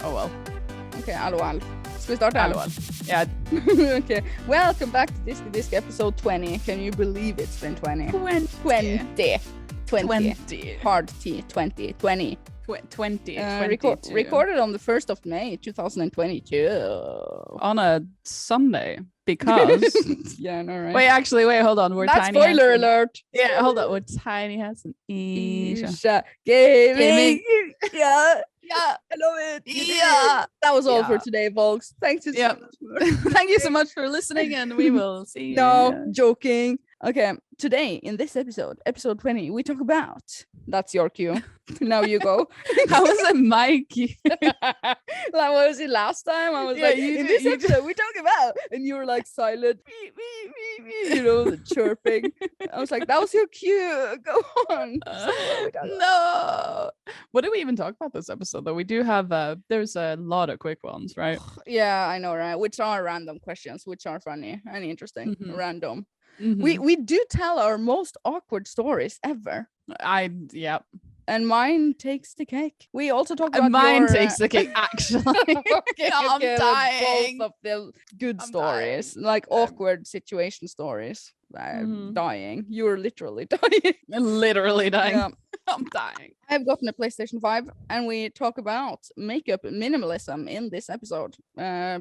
Oh well. Okay, LOL. Ska vi starta? LOL. Yeah. Okay. Welcome back to Diskydisk episode 20. Can you believe it's been 20? 20. Hard T. 20. 22. Recorded on the 1st of May 2022. On a Sunday because Yeah, I know, right? Wait, hold on. We're That's Tiny spoiler Hats alert. Yeah, hold on. We're Tinyhats and Ircha. Gaming. Yeah. Yeah, I love it. Yeah. That was all for Yeah. today, folks. Thanks so Yeah. much. Thank you so much for listening, and we will see you. No, joking. Okay, today in this episode 20, we talk about. That's your cue. Now you go. How was it, Mikey? Like, what was it last time? I was Yeah, like, you in did- this you episode, we talk about, and you were like silent, beep, beep, beep, beep, you know, the chirping. I was like, that was your cue. Go on. So what we talk about? No. What do we even talk about this episode, though? We do have there's a lot of quick ones, right? Yeah, I know, right? Which are random questions, which are funny and interesting, Mhm. random. Mhm. We do tell our most awkward stories ever. Yeah. And mine takes the cake. We also talk about Mine your, takes the cake, actually. okay, I'm okay, dying. both of the good I'm stories, like awkward situation stories. Mhm. Dying. You're literally dying. Literally dying. Yeah. I'm dying. I've gotten a PlayStation 5, and we talk about makeup minimalism in this episode.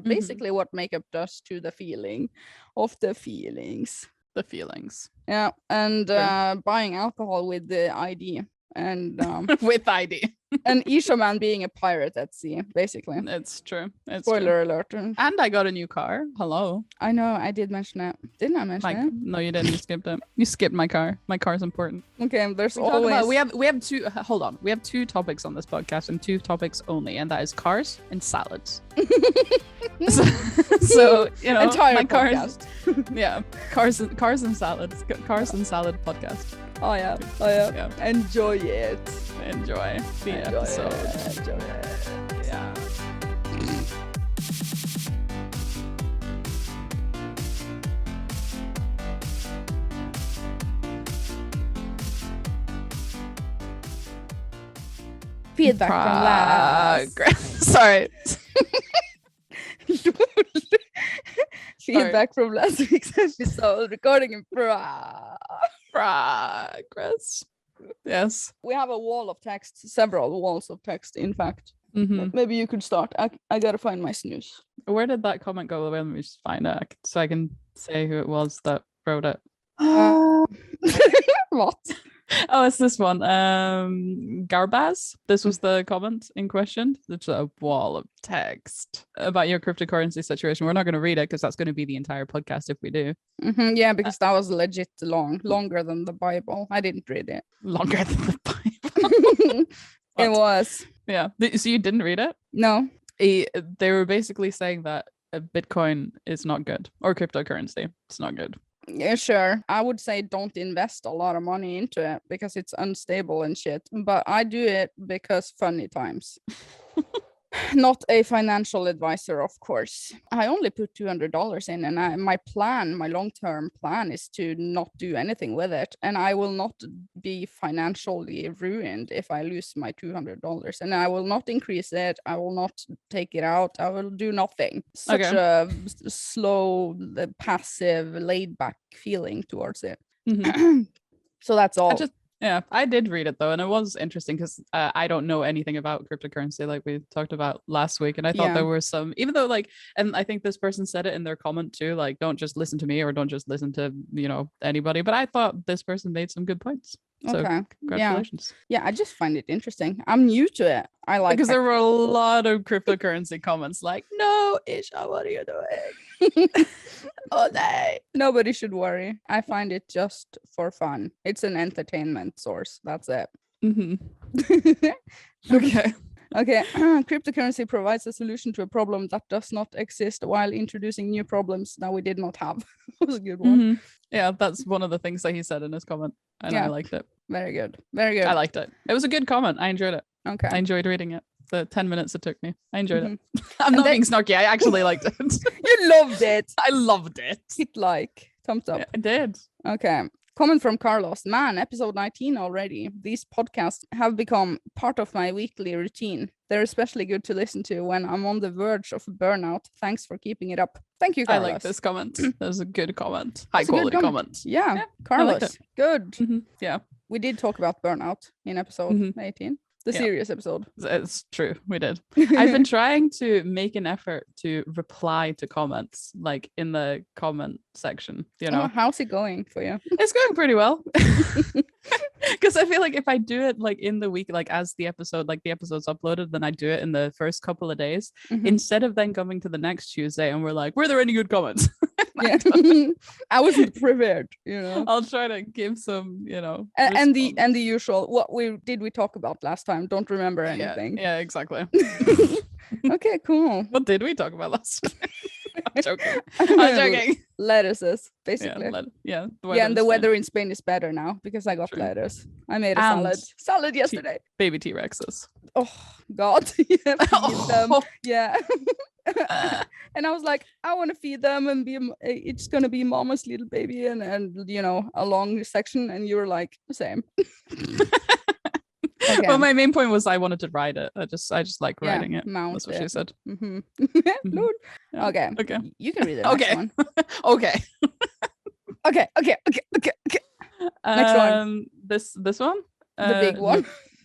Basically, what makeup does to the feeling of the feelings. The feelings. Yeah, and Sure. buying alcohol with the ID, and With ID. and Isha man being a pirate at sea, basically. It's true. It's Spoiler true. alert. And I got a new car. Hello. I know, I did mention it. Didn't I mention it? No, you didn't. You skipped it. You skipped my car. My car's important. Okay, there's We talk always about, we have two. Hold on. We have two topics on this podcast, and two topics only, and that is cars and salads. so you know, entire my cars. podcast. Yeah, cars and salads. Cars and salad podcast. Oh yeah. Yeah. Enjoy it. Enjoy the Enjoy episode. it. Enjoy it. Yeah. Feedback from last. Sorry. Feedback from last week's episode. Recording in Progress. Yes. We have a wall of text, several walls of text, in fact. Mm-hmm. Maybe you could start. I gotta find my snooze. Where did that comment go? Let me just find it so I can say who it was that wrote it. What? Oh, it's this one. Garbaz. This was the comment in question. It's a wall of text about your cryptocurrency situation. We're not going to read it because that's going to be the entire podcast if we do. Yeah, because that was legit longer than the Bible. I didn't read it. Longer than the Bible. It was. Yeah. So you didn't read it? No. They were basically saying that Bitcoin is not good, or cryptocurrency. It's not good. Yeah, sure. I would say don't invest a lot of money into it because it's unstable and shit. But I do it because funny times. Not a financial advisor, of course. I only put $200 in, and my long-term plan is to not do anything with it. And I will not be financially ruined if I lose my $200. And I will not increase it. I will not take it out. I will do nothing. Such a slow, passive, laid-back feeling towards it. Mm-hmm. So that's all. Yeah, I did read it though, and it was interesting because I don't know anything about cryptocurrency like we talked about last week, and I thought there were some, even though like, and I think this person said it in their comment too, like don't just listen to me or don't just listen to, you know, anybody, but I thought this person made some good points. So Okay. congratulations. Yeah, I just find it interesting. I'm new to it. I like because there were a lot of cryptocurrency comments like, no, Isha, what are you doing? Oh, no. Nobody should worry. I find it just for fun. It's an entertainment source. That's it. Mm-hmm. Okay. Okay. Cryptocurrency provides a solution to a problem that does not exist while introducing new problems that we did not have. That was a good one. Mm-hmm. Yeah, that's one of the things that he said in his comment, and I liked it. Very good. Very good. I liked it. It was a good comment. I enjoyed it. Okay. I enjoyed reading it. The 10 minutes it took me. I enjoyed it. And I'm not being snarky. I actually liked it. You loved it. I loved it. Hit like. Thumbs up. Yeah, I did. Okay. Comment from Carlos. Man, episode 19 already. These podcasts have become part of my weekly routine. They're especially good to listen to when I'm on the verge of burnout. Thanks for keeping it up. Thank you, Carlos. I like this comment. That was a good comment. High quality comment. Yeah, Carlos. Good. Yeah. We did talk about burnout in episode 18. The serious episode. It's true. We did. I've been trying to make an effort to reply to comments, like in the comment section, you know. How's it going for you? It's going pretty well. Because I feel like if I do it like in the week, like as the episode's uploaded, then I do it in the first couple of days instead of then coming to the next Tuesday and we're like, were there any good comments? I wasn't prepared, you know. I'll try to give some, you know, and the usual. What we talk about last time? Don't remember anything. Yeah, exactly. Okay, cool. What did we talk about last time? I'm joking. Lettuces, basically. And the weather in Spain is better now because I got lettuce. I made a salad yesterday. Baby T-Rexes. Oh God. Feed them. Yeah. And I was like, I want to feed them and it's gonna be mama's little baby and you know, a long section, and you were like, same. Okay. Well, my main point was I wanted to ride it. I just like riding it. That's what she said. Lord. Okay. You can read it. Okay. One. Okay. Okay. Next one. This one. The big one.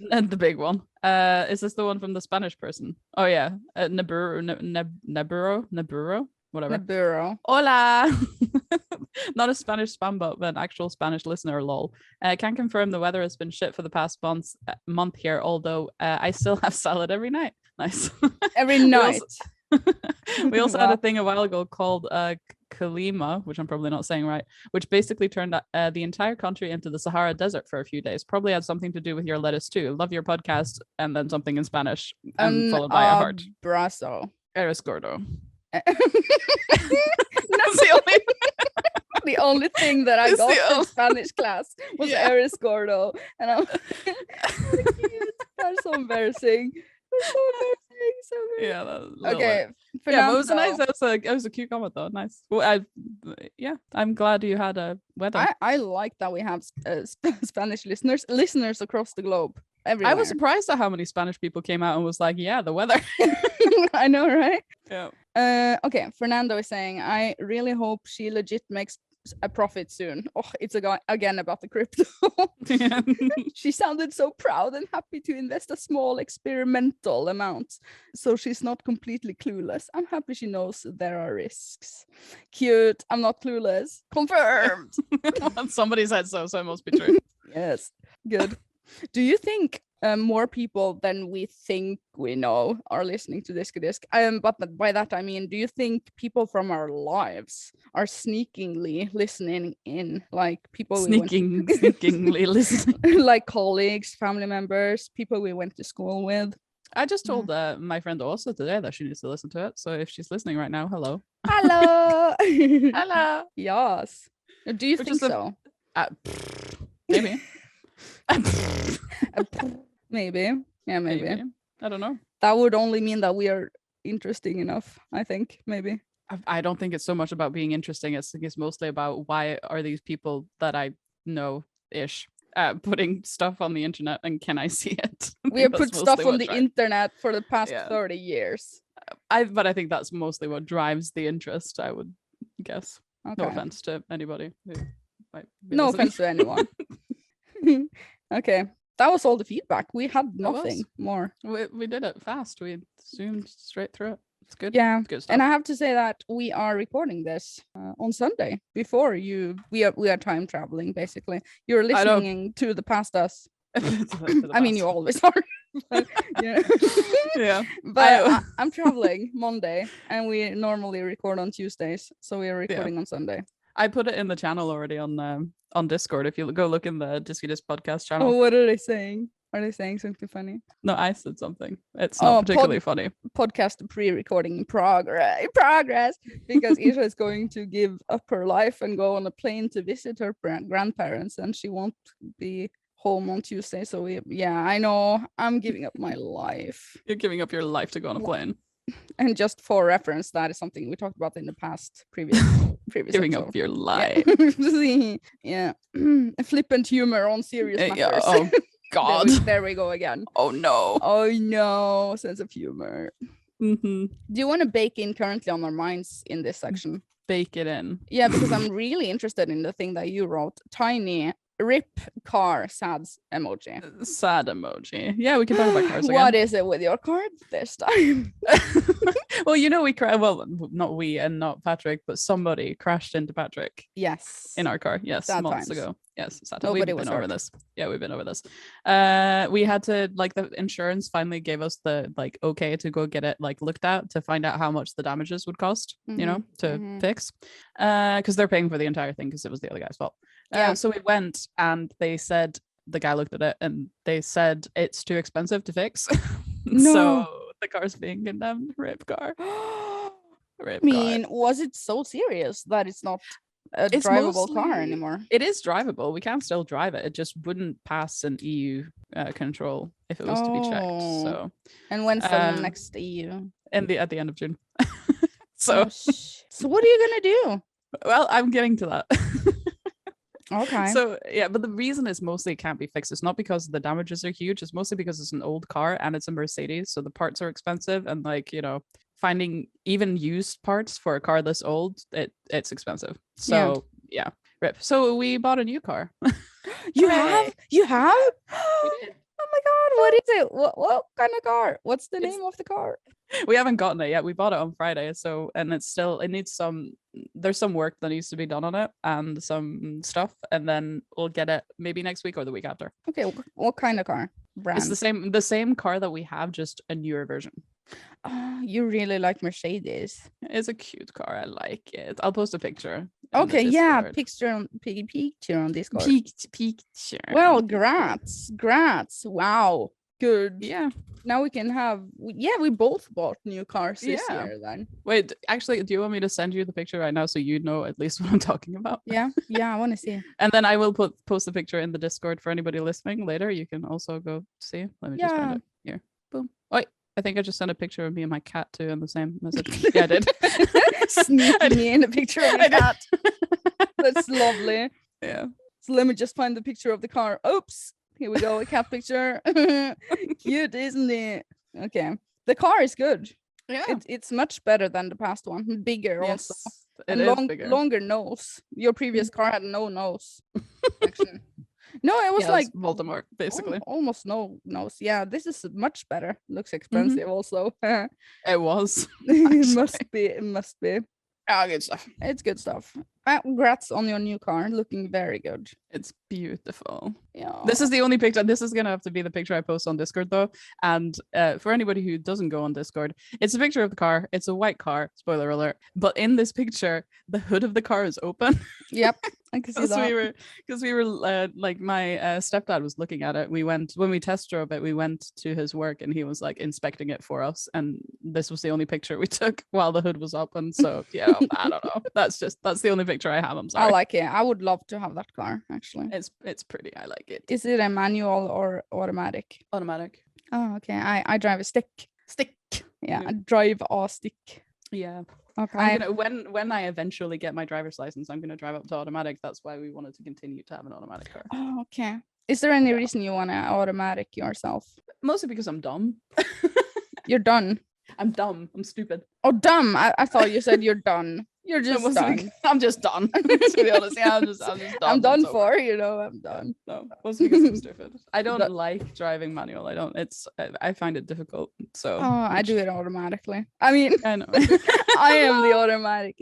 The big one. Is this the one from the Spanish person? Oh yeah, Neburo, whatever. Neburo. Hola. Not a Spanish spam bot, but an actual Spanish listener. Lol. Can confirm the weather has been shit for the past month here. Although I still have salad every night. Nice. Every night. We also had a thing a while ago called Kalima, which I'm probably not saying right, which basically turned the entire country into the Sahara Desert for a few days. Probably had something to do with your lettuce too. Love your podcast, and then something in Spanish, and followed by a heart. Brazo. Eres gordo. That's the only thing that I got in Spanish class was Eres gordo, and I'm that's so embarrassing. Yeah. Okay. Yeah, but it was a nice. It was a cute comment though. Nice. Well, I'm glad you had a weather. I like that we have Spanish listeners across the globe. Everywhere. I was surprised at how many Spanish people came out and was like, "Yeah, the weather." I know, right? Yeah. Okay. Fernando is saying, I really hope she legit makes a profit soon. Oh, it's again about the crypto. She sounded so proud and happy to invest a small experimental amount, so she's not completely clueless. I'm happy she knows there are risks. Cute. I'm not clueless. Confirmed. Somebody said so it must be true. Yes. Good. Do you think more people than we think we know are listening to Diskydisk? But by that I mean, do you think people from our lives are sneakingly listening in, like people sneakingly listening, like colleagues, family members, people we went to school with? I just told my friend also today that she needs to listen to it. So if she's listening right now, hello. Hello. Yes. Do you think so? Maybe. Maybe. Yeah, maybe. I don't know. That would only mean that we are interesting enough, I think. Maybe. I don't think it's so much about being interesting. It's mostly about why are these people that I know ish putting stuff on the internet, and can I see it? We have put stuff on the internet for the past 30 years. But I think that's mostly what drives the interest, I would guess. Okay. No offense to anybody who might be no listening. offense to anyone. Okay, that was all the feedback. We had nothing more. We did it fast. We zoomed straight through it. It's good. Yeah, it's good stuff. And I have to say that we are recording this on Sunday before you. We are time traveling basically. You're listening to the past us. I mean, you always are. Yeah. But I'm traveling Monday, and we normally record on Tuesdays, so we are recording on Sunday. I put it in the channel already on Discord. If you go look in the Diskydisk podcast channel. Oh, what are they saying? Are they saying something funny? No, I said something. It's not particularly funny. Podcast pre-recording in progress, because Ircha is going to give up her life and go on a plane to visit her grandparents, and she won't be home on Tuesday. So I know I'm giving up my life. You're giving up your life to go on a plane. And just for reference, that is something we talked about in the previous giving episode. Up your life. Yeah. Flippant humor on serious matters. God. There we go again. Oh no. Oh no, sense of humor. Mm-hmm. Do you want to bake in currently on our minds in this section? Bake it in. Yeah, because I'm really interested in the thing that you wrote. Tiny RIP car sad emoji. Sad emoji. Yeah, we can talk about cars again. What is it with your car this time? Well, you know, well, not we and not Patrick, but somebody crashed into Patrick. Yes. In our car. Yes, sad months times. ago. Yes, Nobody we've been was over this. Yeah, we've been over this. We had to, like, the insurance finally gave us the, like, okay to go get it, like, looked at to find out how much the damages would cost, you know, to fix. Because they're paying for the entire thing because it was the other guy's fault. So we went and they said, the guy looked at it and they said it's too expensive to fix. No. So the car's being condemned. RIP car. RIP car. Was it so serious that it's not a drivable car anymore? It is drivable. We can still drive it. It just wouldn't pass an EU control if it was to be checked. So, and when's the next EU? At the end of June. So what are you gonna do? Well, I'm getting to that. Okay. So yeah, but the reason is mostly it can't be fixed. It's not because the damages are huge. It's mostly because it's an old car and it's a Mercedes, so the parts are expensive, and, like, you know, finding even used parts for a car this old, it's expensive. So yeah, RIP. So we bought a new car. You have? You have? We did. Oh my god, what is it? What kind of car? What's the name of the car? We haven't gotten it yet. We bought it on Friday, and it needs there's some work that needs to be done on it and some stuff, and then we'll get it maybe next week or the week after. Okay, what kind of car? Brand? It's the same car that we have, just a newer version. Oh, you really like Mercedes. It's a cute car. I like it. I'll post a picture. Okay, yeah, picture on Discord. Picture. Well, grats. Wow, good. Yeah. Now we can have. We both bought new cars this year. Then. Wait, actually, do you want me to send you the picture right now so you know at least what I'm talking about? Yeah, I want to see. And then I will post the picture in the Discord for anybody listening later. You can also go see. Let me just find it here. Boom. Wait. I think I just sent a picture of me and my cat too in the same message. Yeah, I did. Sneaking me in a picture of your cat. That's lovely. Yeah. So let me just find the picture of the car. Oops. Here we go. A cat picture. Cute, isn't it? Okay. The car is good. Yeah. It's much better than the past one. Bigger also. It is bigger. Longer nose. Your previous car had no nose. Actually. No, it was like Voldemort, basically. Almost no nose. Yeah, this is much better. Looks expensive also. It was. It must be. Oh, good stuff. It's good stuff. Congrats on your new car. Looking very good. It's beautiful. Yeah. This is the only picture. This is going to have to be the picture I post on Discord, though. And for anybody who doesn't go on Discord, it's a picture of the car. It's a white car. Spoiler alert. But in this picture, the hood of the car is open. Yep. I can see that. Because we were like, my stepdad was looking at it. When we test drove it, we went to his work and he was like inspecting it for us. And this was the only picture we took while the hood was open. So yeah, I don't know. That's the only picture I have. I'm sorry. I like it. I would love to have that car actually. It's pretty. I like it. Is it a manual or automatic? Automatic. Oh, okay. I drive a stick. Yeah, I drive a stick. Yeah. Okay. When I eventually get my driver's license, I'm gonna drive up to automatic. That's why we wanted to continue to have an automatic car. Oh, okay. Is there any reason you want to automatic yourself? Mostly because I'm dumb. You're done. I'm dumb. I'm stupid. Oh, dumb. I thought you said you're done. You're just done. I'm just done. To be honest, yeah, I'm just done. I'm done for, I'm done. No, mostly because I'm stupid. I don't like driving manual. I find it difficult. So I do it automatically. I mean, I know. I am the automatic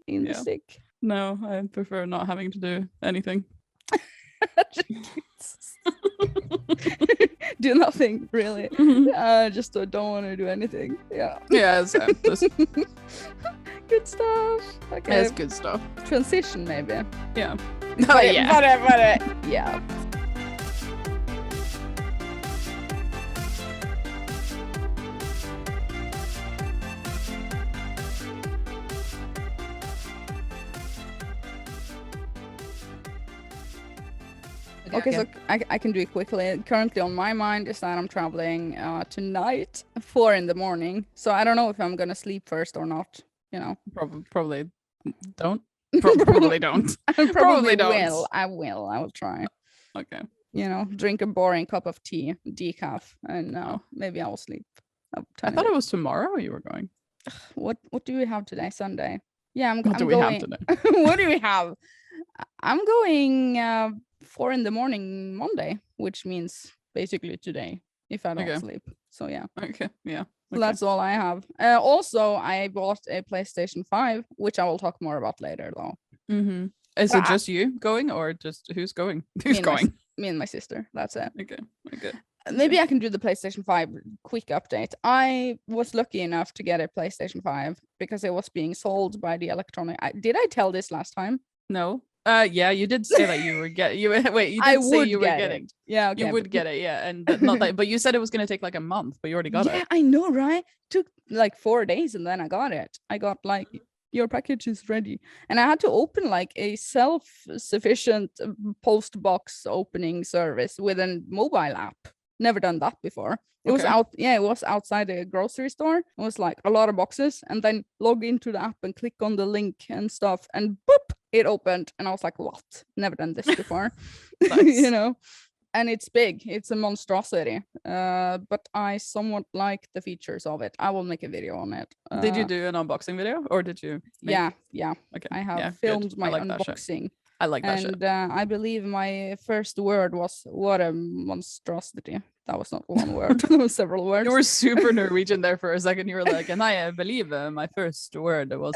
in the stick. No, I prefer not having to do anything. Do nothing really. Just don't want to do anything. Yeah. Good stuff. Okay. It's good stuff. Transition maybe. Yeah. But yeah. Okay, so I can do it quickly. Currently on my mind is that I'm traveling tonight, 4 a.m. So I don't know if I'm gonna sleep first or not. Probably don't. Probably don't. Probably don't. I will try. Okay. you know, drink a boring cup of tea, decaf, and maybe I will sleep. I thought it was tomorrow you were going. What do we have today? Sunday. Yeah, I'm What do we have today? What do we have? I'm going 4 a.m. Monday, which means basically today if I don't sleep. So yeah. Okay. Yeah. Okay. That's all I have. Also, I bought a PlayStation 5, which I will talk more about later, though. Mm-hmm. Is it just you going, or just who's going? Who's going? Me and my sister. That's it. Okay. Maybe I can do the PlayStation 5 quick update. I was lucky enough to get a PlayStation 5 because it was being sold by the electronic. Did I tell this last time? No. Yeah, you did say that you were getting. You were getting. Yeah, okay, you would get it. Yeah, and not that. But you said it was going to take like a month, but you already got it. Yeah, I know, right? Took like 4 days, and then I got it. I got like, your package is ready, and I had to open like a self-sufficient post box opening service with a mobile app. Never done that before. It was it was outside a grocery store. It was like a lot of boxes, and then log into the app and click on the link and stuff, and boop, it opened, and I was like, what? Never done this before. You know, and it's big. It's a monstrosity. But I somewhat like the features of it. I will make a video on it. Did you do an unboxing video, or did you? Yeah. Okay. I have filmed my unboxing. I like that shit. And I believe my first word was, what a monstrosity. That was not one word. There were several words. You were super Norwegian there for a second. You were like, and I believe my first word was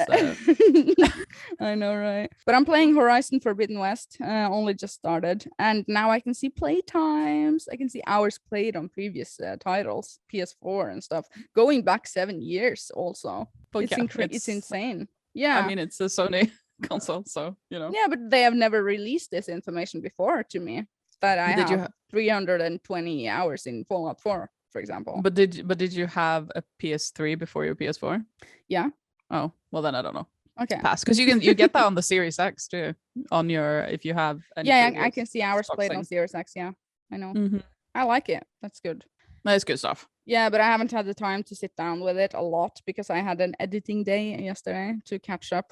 I know, right? But I'm playing Horizon Forbidden West. Only just started. And now I can see play times. I can see hours played on previous titles, PS4 and stuff. Going back 7 years also. But it's insane. Yeah. I mean, it's a Sony console, so, you know. Yeah, but they have never released this information before to me. That I have 320 hours in Fallout 4, for example. But did you have a PS3 before your PS4? Yeah. Oh, well then I don't know. Okay. Pass, because you get that on the Series X too. On your, if you have any. Yeah, I can see hours played on Series X. Yeah, I know. Mm-hmm. I like it. That's good. That's good stuff. Yeah, but I haven't had the time to sit down with it a lot because I had an editing day yesterday to catch up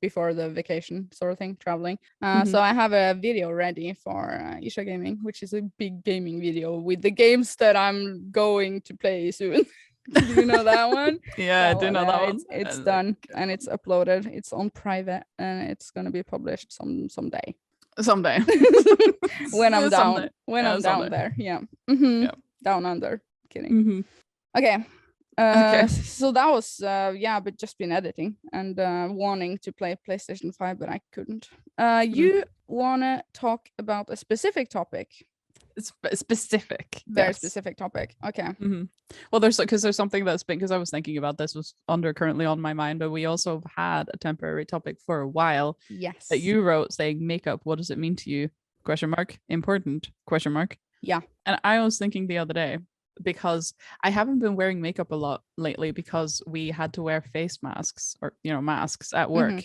before the vacation sort of thing, traveling. So I have a video ready for Ircha Gaming, which is a big gaming video with the games that I'm going to play soon. Do you know that one? Yeah, I do know that one. It's done and it's uploaded. It's on private and it's going to be published someday. Someday. When I'm down. Someday. I'm down there. Yeah. Mm-hmm. Yeah. Down under. Kidding. Mm-hmm. Okay. So that was but just been editing and wanting to play PlayStation 5, but I couldn't. You wanna talk about a specific topic? Specific. Very specific topic. Okay. Mm-hmm. Well, there's something that's been, because I was thinking about this, was currently on my mind, but we also had a temporary topic for a while. Yes. That you wrote saying makeup. What does it mean to you? ? Important ? Yeah. And I was thinking the other day, because I haven't been wearing makeup a lot lately because we had to wear face masks or masks at work.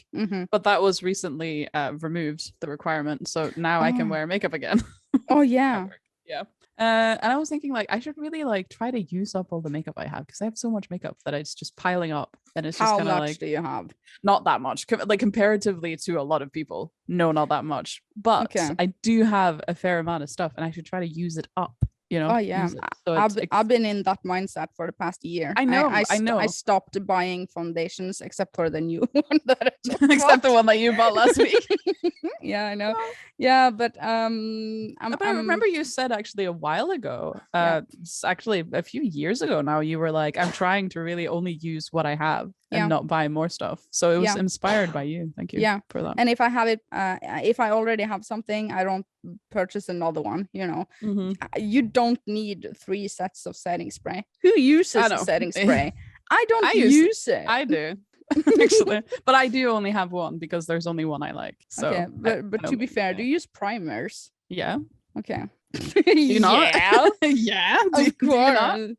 But that was recently removed, the requirement, so now I can wear makeup again. Oh yeah. Yeah. And I was thinking, like, I should really like try to use up all the makeup I have, because I have so much makeup that it's just piling up, and it's just kind of like, how much do you have? Not that much, like comparatively to a lot of people. No, not that much, but I do have a fair amount of stuff, and I should try to use it up. Oh yeah. So I've been in that mindset for the past year. I know. I stopped buying foundations except for the new one that except the one that you bought last week. Yeah, I know. Yeah, but I remember you said actually a while ago, actually a few years ago now, you were like, I'm trying to really only use what I have and not buy more stuff. So it was inspired by you. Thank you for that. And if I have it, if I already have something, I don't purchase another one. You don't need 3 sets of setting spray. Who uses setting spray? I don't use it. I do. Actually, but I do only have one because there's only one I like. So okay, but to be fair, do you use primers? Yeah. Okay. You not? Yeah. Of course.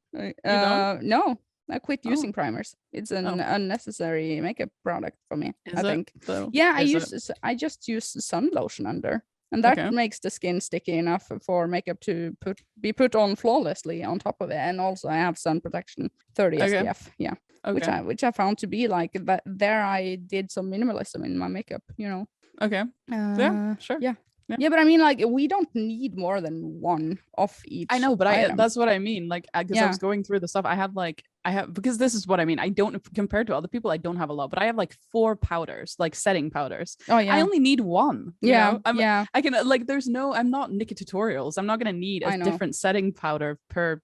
No, I quit using primers. It's an unnecessary makeup product for me. I think. So, yeah, I just use sun lotion under, and that makes the skin sticky enough for makeup to be put on flawlessly on top of it. And also, I have sun protection, 30 SPF. Yeah. Okay. Which I found to be like that. There, I did some minimalism in my makeup. Okay. Yeah. Sure. Yeah. Yeah, but I mean, like, we don't need more than one of each. I know, but item. that's what I mean. Like, because I was going through the stuff. I have because this is what I mean. I don't, compared to other people, I don't have a lot, but I have like 4 powders, like setting powders. Oh yeah. I only need 1. Yeah. You know? Yeah. I can like, I'm not Nikki Tutorials. I'm not gonna need a different setting powder per,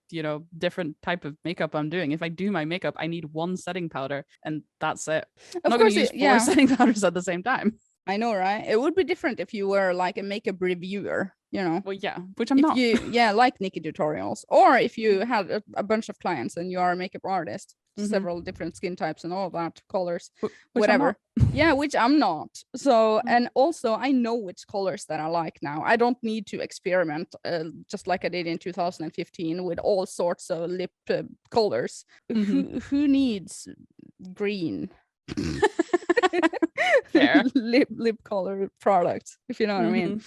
different type of makeup I'm doing. If I do my makeup, I need 1 setting powder and that's it. I'm not gonna use 4 setting powders at the same time. I know, right? It would be different if you were like a makeup reviewer, Well, yeah, which I'm not. Like Nikki Tutorials, or if you had a bunch of clients and you are a makeup artist, several different skin types and all that, colors, whatever. Yeah, which I'm not. So, and also I know which colors that I like now. I don't need to experiment just like I did in 2015 with all sorts of lip colors. Who needs green? lip color product, if you know what I mean.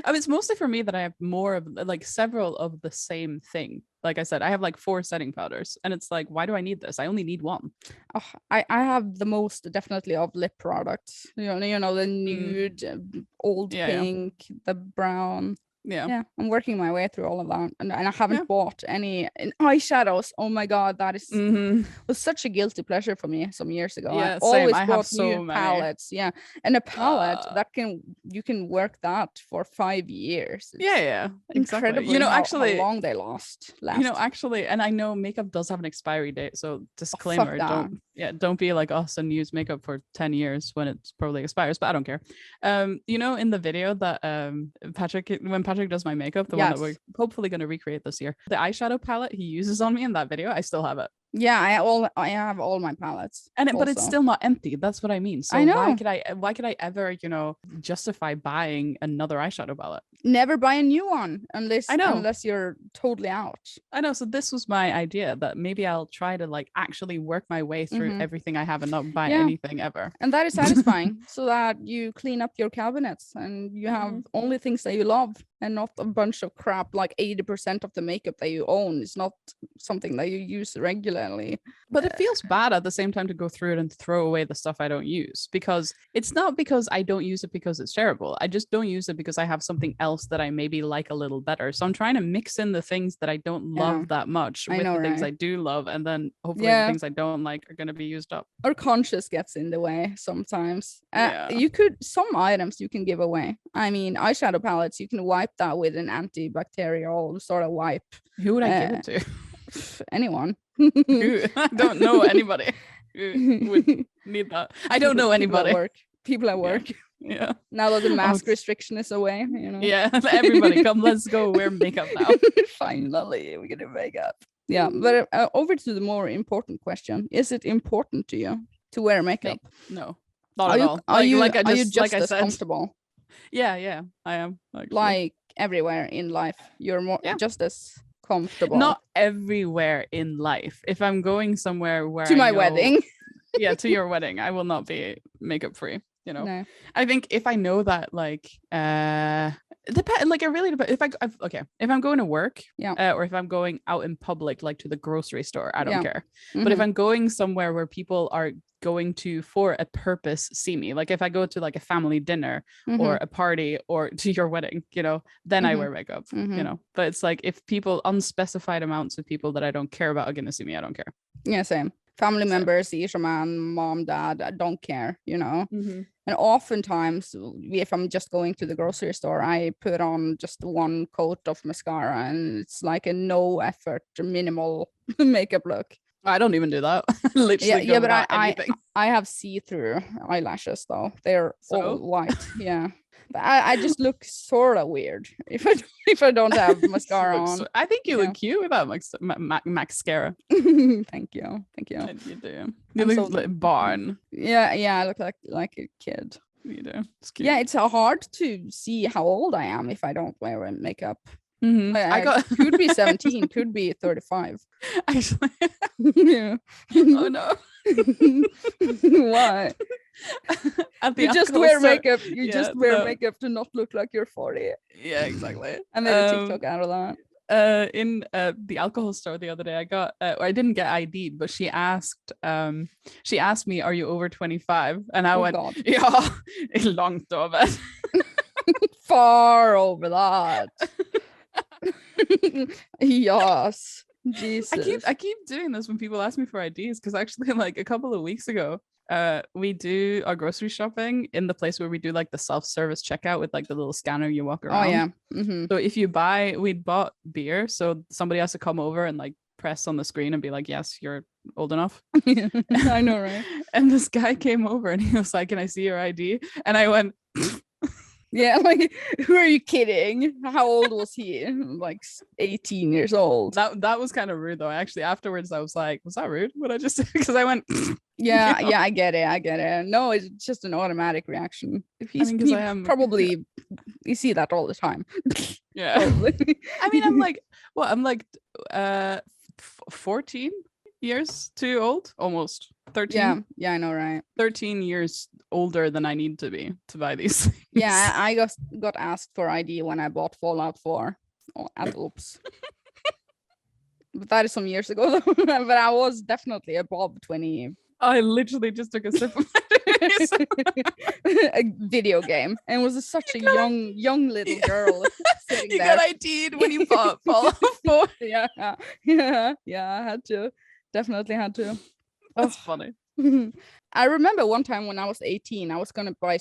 It's mostly for me that I have more of like several of the same thing. Like I said, I have like 4 setting powders and it's like, why do I need this? I only need 1. I have the most definitely of lip products, the nude, old pink, the brown. Yeah, I'm working my way through all of that, and I haven't bought any eyeshadows. Oh my god, that is was such a guilty pleasure for me some years ago. Yeah, I always I bought so new many palettes. Yeah, and a palette that you can work that for 5 years. It's incredible. Exactly. Actually, how long they last. Actually, and I know makeup does have an expiry date, so disclaimer: don't be like us and use makeup for 10 years when it probably expires. But I don't care. In the video that when Patrick does my makeup, the one that we're hopefully going to recreate this year, the eyeshadow palette he uses on me in that video, I still have it. Yeah, I have all my palettes, but it's still not empty. That's what I mean. So I know. Why could I ever justify buying another eyeshadow palette? Never buy a new one unless you're totally out. I know. So this was my idea, that maybe I'll try to like actually work my way through everything I have and not buy anything ever. And that is satisfying, so that you clean up your cabinets and you have only things that you love and not a bunch of crap. Like 80% of the makeup that you own is not something that you use regularly. But it feels bad at the same time to go through it and throw away the stuff I don't use, because it's not because I don't use it because it's terrible. I just don't use it because I have something else that I maybe like a little better. So I'm trying to mix in the things that I don't love that much with the things I do love, and then hopefully the things I don't like are going to be used up. Or conscience gets in the way sometimes. Some items you can give away. I mean, eyeshadow palettes, you can wipe that with an antibacterial sort of wipe. Who would I give it to? Anyone. I don't know anybody who would need that. I don't know anybody. People at work. Yeah. Now that the mask restriction is away, Yeah, everybody come, let's go wear makeup now. Finally, we're gonna makeup. Yeah, but over to the more important question: is it important to you to wear makeup? No, not at all. Are you just as comfortable? Yeah, I am. Actually. Like everywhere in life, you're more just as comfortable. Not everywhere in life. If I'm going somewhere where to my wedding, to your wedding, I will not be makeup free. No. I think if I know that, like, it really depends. If I'm going to work, or if I'm going out in public, like to the grocery store, I don't care. But if I'm going somewhere where people are going to for a purpose see me, like if I go to like a family dinner or a party or to your wedding, then I wear makeup, but it's like if people, unspecified amounts of people that I don't care about are gonna see me, I don't care. Yeah, same. Family members, Ircha man, mom, dad, I don't care, And oftentimes, if I'm just going to the grocery store, I put on just one coat of mascara, and it's like a no effort, minimal makeup look. I don't even do that. Literally, but I have see-through eyelashes though. They're all white. Yeah. But I just look sort of weird if I don't have mascara on. I think you look cute without mascara. Thank you. You do. You look like Barn. Yeah. I look like a kid. You do. It's cute. Yeah, it's hard to see how old I am if I don't wear makeup. I could be 17, could be 35. Actually. Yeah. Oh no. Why? You just wear makeup. You wear makeup to not look like you're 40. Yeah, exactly. I made a TikTok out of that. In the alcohol store the other day, I got I didn't get ID'd, but she asked me, are you over 25? And I went, God. yeah, långt över. Far over that. Yes. Jesus. I keep doing this when people ask me for IDs, because actually like a couple of weeks ago, we do our grocery shopping in the place where we do like the self-service checkout with like the little scanner you walk around. Oh yeah. Mm-hmm. So if we'd bought beer, so somebody has to come over and like press on the screen and be like, yes, you're old enough. I know, right? And this guy came over and he was like, can I see your ID? And I went, yeah, like, who are you kidding? How old was he? Like 18 years old. That was kind of rude though. Actually, afterwards I was like, was that rude? What I just said? Because I went, yeah, you know? Yeah, I get it. No, it's just an automatic reaction. If he's probably you see that all the time. Yeah. I mean, I'm like 14 years too old, almost 13. Yeah, I know, right? 13 years older than I need to be to buy these things. Yeah, I got asked for ID when I bought Fallout 4 at Oops. But that is some years ago though. But I was definitely above 20. I literally just took a sip of a video game, and was such a young little girl sitting you there. got ID'd when you bought Fallout 4. Yeah, I had to. Definitely had to. That's funny. I remember one time when I was 18, I was going to buy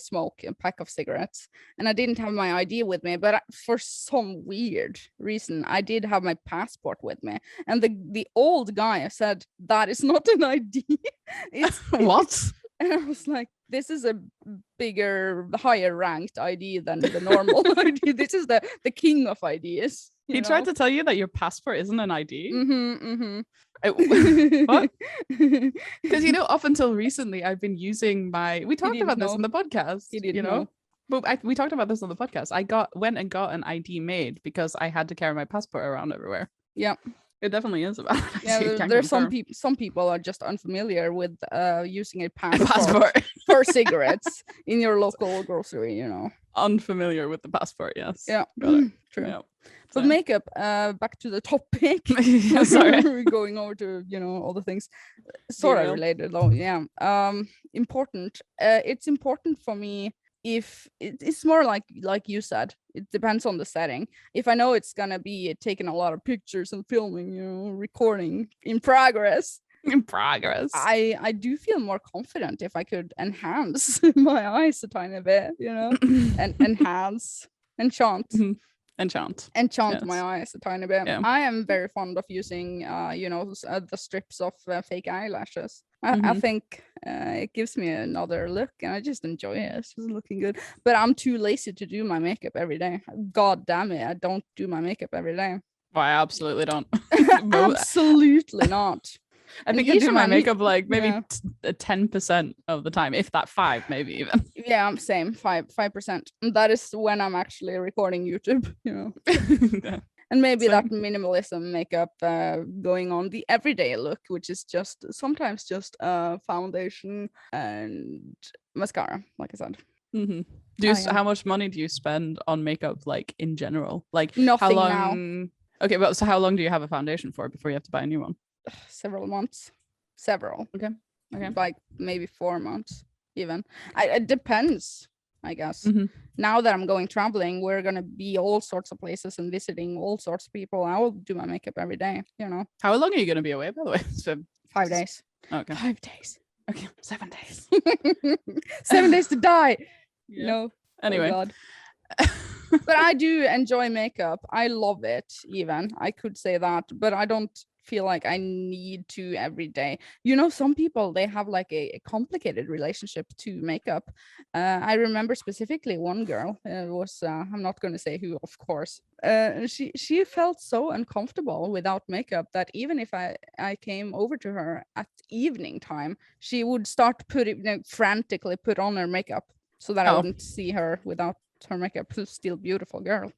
a pack of cigarettes, and I didn't have my ID with me, but for some weird reason, I did have my passport with me. And the old guy said, that is not an ID. What? And I was like, this is a higher ranked ID than the normal ID. This is the king of IDs. He tried to tell you that your passport isn't an ID? What? Because up until recently I've been using we talked about this on the podcast. But we talked about this on the podcast. I went and got an ID made because I had to carry my passport around everywhere. Yeah, it definitely is about it. Yeah, there's some people are just unfamiliar with using a passport for cigarettes in your local grocery. Unfamiliar with the passport. Yes. Yeah. True. Yeah. But makeup, back to the topic. Sorry. We're going over to, all the things sort of related though. Yeah. Important. It's important for me if it's more like you said, it depends on the setting. If I know it's gonna be taking a lot of pictures and filming, recording in progress. I do feel more confident if I could enhance my eyes a tiny bit, and enchant yes. my eyes a tiny bit. Yeah. I am very fond of using the strips of fake eyelashes. I think it gives me another look, and I just enjoy it. It's just looking good. But I'm too lazy to do my makeup every day. God damn it, I don't do my makeup every day. Well, I absolutely don't. Absolutely not. I think I do my makeup like maybe 10% of the time, if that 5, maybe even. Yeah, same, 5%. That is when I'm actually recording YouTube, yeah. And maybe that minimalism makeup going on the everyday look, which is sometimes just foundation and mascara, like I said. Mm-hmm. How much money do you spend on makeup, like in general? Like nothing how long? Now. Okay, well, so how long do you have a foundation for before you have to buy a new one? Several months. Okay. Like maybe 4 months even. It depends, I guess. Now that I'm going traveling, we're gonna be all sorts of places and visiting all sorts of people. I will do my makeup every day. How long are you gonna be away, by the way? 5 days. Okay. 5 days. Okay, 7 days. 7 days to die. Yeah. Anyway. Oh God. But I do enjoy makeup. I love it. Even I could say that, but I don't feel like I need to every day. Some people, they have like a complicated relationship to makeup. I remember specifically one girl. It was I'm not going to say who, of course. She felt so uncomfortable without makeup that even if I came over to her at evening time, she would start frantically put on her makeup so that I wouldn't see her without her makeup. Still beautiful girl,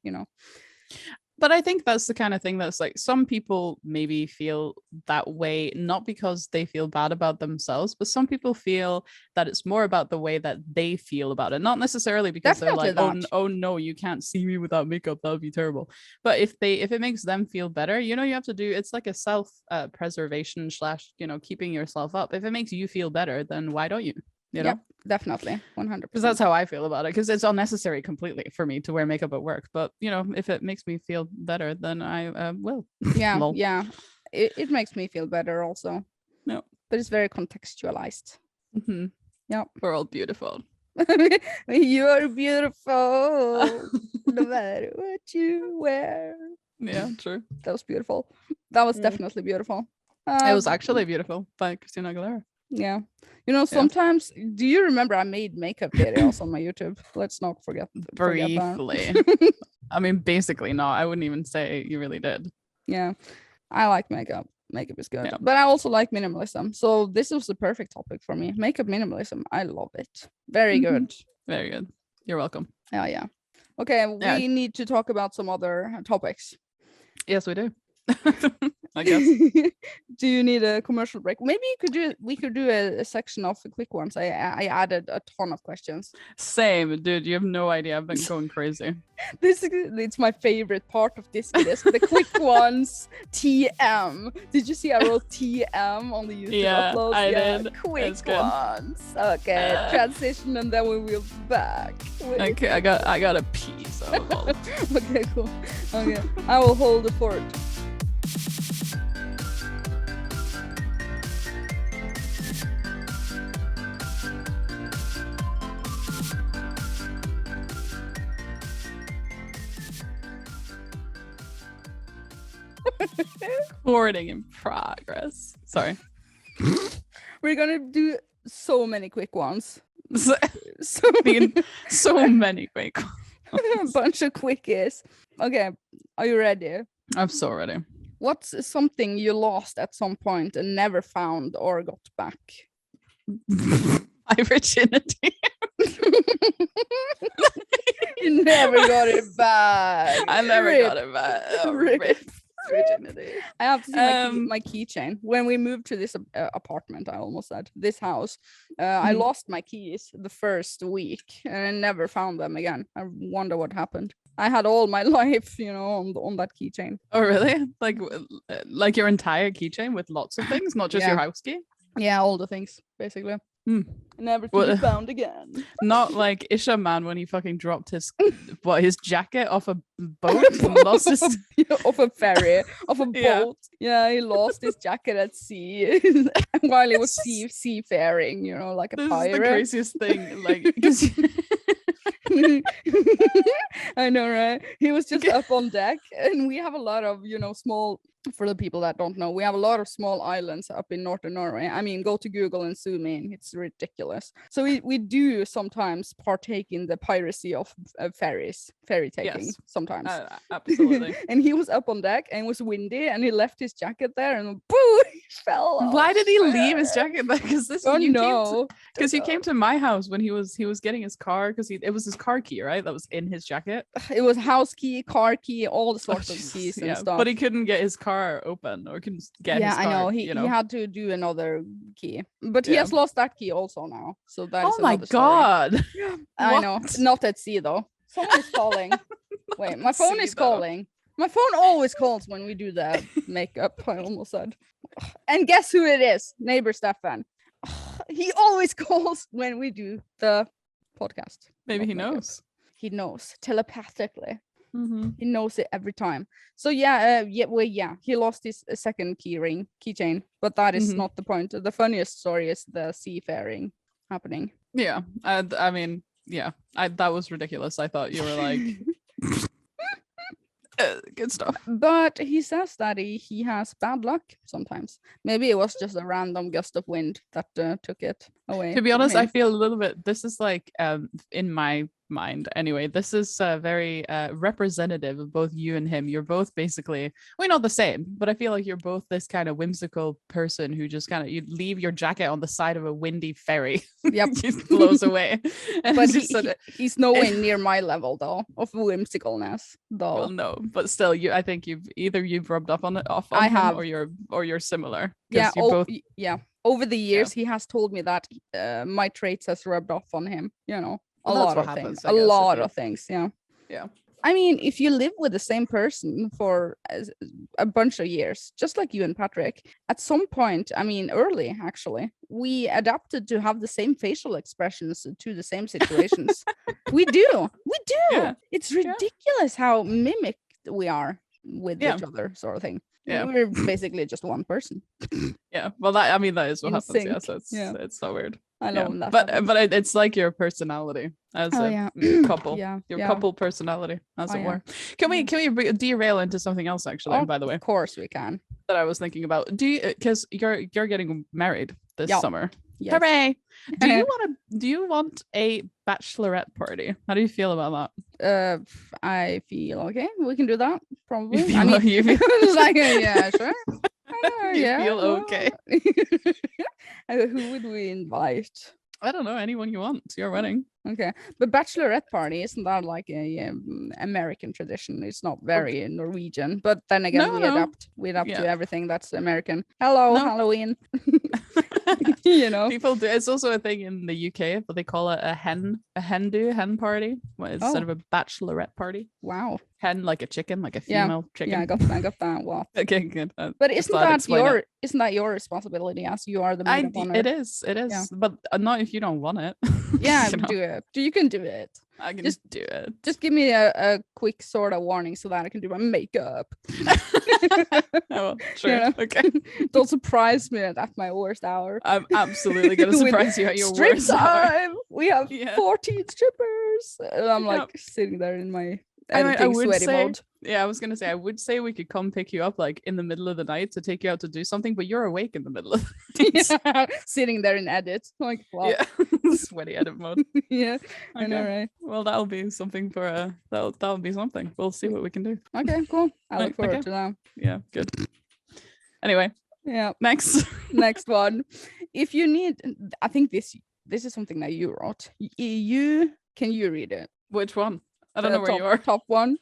But I think that's the kind of thing that's like, some people maybe feel that way, not because they feel bad about themselves, but some people feel that it's more about the way that they feel about it. Not necessarily because Definitely they're like, oh no, you can't see me without makeup. That would be terrible. But if it makes them feel better, you have to do, it's like a self preservation / keeping yourself up. If it makes you feel better, then why don't you? you know? Definitely 100%. Because that's how I feel about it, because it's unnecessary completely for me to wear makeup at work, but you know, if it makes me feel better, then I will. Yeah, it makes me feel better also. No, but it's very contextualized. Yeah, we're all beautiful. You're beautiful no matter what you wear. Yeah, true. That was beautiful. That was definitely beautiful. It was actually beautiful by Christina Aguilera. Yeah, you know, sometimes do you remember I made makeup videos on my YouTube? Let's not forget briefly. I mean, basically not. I wouldn't even say you really did. Yeah, I like makeup. Makeup is good, but I also like minimalism. So this was the perfect topic for me. Makeup minimalism. I love it. Very good. Very good. You're welcome. Yeah. Okay, we need to talk about some other topics. Yes, we do. I guess. Do you need a commercial break? Maybe we could do a section of the quick ones. I added a ton of questions. Same, dude. You have no idea. I've been going crazy. It's my favorite part of Diskydisk. The quick ones. TM. Did you see I wrote TM on the YouTube upload? I did. Quick ones. Okay. Transition, and then we will be back. Okay, I got a pee. So okay, cool. Okay, I will hold the fort. Recording in progress. Sorry. We're gonna do so many quick ones. So many quick ones. A bunch of quickies. Okay, are you ready? I'm so ready. What's something you lost at some point and never found or got back? My virginity. You never got it back. I never got it back. Oh, rip. Virginity. I have to see my keychain. When we moved to this apartment, I almost said this house, I lost my keys the first week and I never found them again. I wonder what happened. I had all my life, you know, on that keychain. Oh, really? Like your entire keychain with lots of things, not just your house key? Yeah, all the things, basically. Never to be found again. Not like Isha man when he fucking dropped his jacket off a boat and lost his off a ferry, off a boat. Yeah, he lost his jacket at sea while he was seafaring, you know, like a pirate. This is the craziest thing, like, because I know, right? He was just up on deck, and we have a lot of, you know, small. For the people that don't know, we have a lot of small islands up in northern Norway. I mean, go to Google and zoom in. It's ridiculous. So we do sometimes partake in the piracy of ferry taking sometimes. Absolutely. And he was up on deck and it was windy and he left his jacket there and boom, he fell off. Why did he leave his jacket there? Because he came to my house when he was getting his car, because it was his car key, right? That was in his jacket. It was house key, car key, all the sorts of keys and stuff. But he couldn't get his car open or couldn't get his car. I know. He had to do another key, but he has lost that key also now. So that is my god. I know. Not at sea though. Someone is calling. Wait, my phone is calling. My phone always calls when we do the makeup. I almost said. And guess who it is? Neighbor Stefan. He always calls when we do the podcast. Maybe he knows. He knows telepathically. He knows it every time. So he lost his second keychain, but that is not the point. The funniest story is the seafaring happening. Yeah, I mean, that was ridiculous. I thought you were like good stuff. But he says that he has bad luck sometimes. Maybe it was just a random gust of wind that took it away. To be honest, I feel a little bit. This is like in my mind anyway, this is very representative of both you and him. You're both basically, we're not the same, but I feel like you're both this kind of whimsical person who just kind of, you leave your jacket on the side of a windy ferry. Yep. Just blows away. But he's nowhere near my level though of whimsicalness though. Well, no, but still, you've rubbed off on him, or you're similar. Over the years he has told me that my traits has rubbed off on him, you know. A lot of things. Yeah. I mean, if you live with the same person for a bunch of years, just like you and Patrick, at some point, I mean, early actually, we adapted to have the same facial expressions to the same situations. We do. Yeah. It's ridiculous how mimicked we are with each other, sort of thing. Yeah, we're basically just one person. Yeah, well, that is what happens. Yeah, so it's so weird. I love that. But it's like your personality as a couple. Your couple personality, as it were. Can we derail into something else? Actually, by the way, of course we can. That I was thinking about. Do you, because you're getting married this summer? Yes. Hooray! Do you want a bachelorette party? How do you feel about that? I feel okay. We can do that. Probably. You feel like, yeah, sure. You feel okay. Who would we invite? I don't know. Anyone you want. It's your wedding. Okay, but bachelorette party, isn't that like a American tradition? It's not very Norwegian, but then again, we adapt to everything that's American. Hello, Halloween. People do. It's also a thing in the UK, but they call it a hen party instead of a bachelorette party. Wow. Hen, like a chicken, like a female chicken. Yeah, I got that. Wow. Okay, good. But isn't that your responsibility as you are the maid of honor? It is. Yeah. But not if you don't want it. Yeah, do it. You can do it. I can just do it. Just give me a quick sort of warning so that I can do my makeup. Oh, sure. Okay. Don't surprise me at my worst hour. I'm absolutely gonna surprise you at your worst hour. We have 14 strippers. And I'm like sitting there in my editing sweaty mode. Yeah, I was gonna say, I would say we could come pick you up like in the middle of the night to take you out to do something, but you're awake in the middle of the night. Sitting there in edit. Like, wow. Yeah. Sweaty edit mode. Yeah. Okay. I know, right? Well, that'll be something for that'll be something. We'll see what we can do. Okay, cool. I look forward to that. Yeah, good. Anyway. Yeah. Next one. If you need, I think this is something that you wrote. Can you read it? Which one? I don't know where you are. Top one.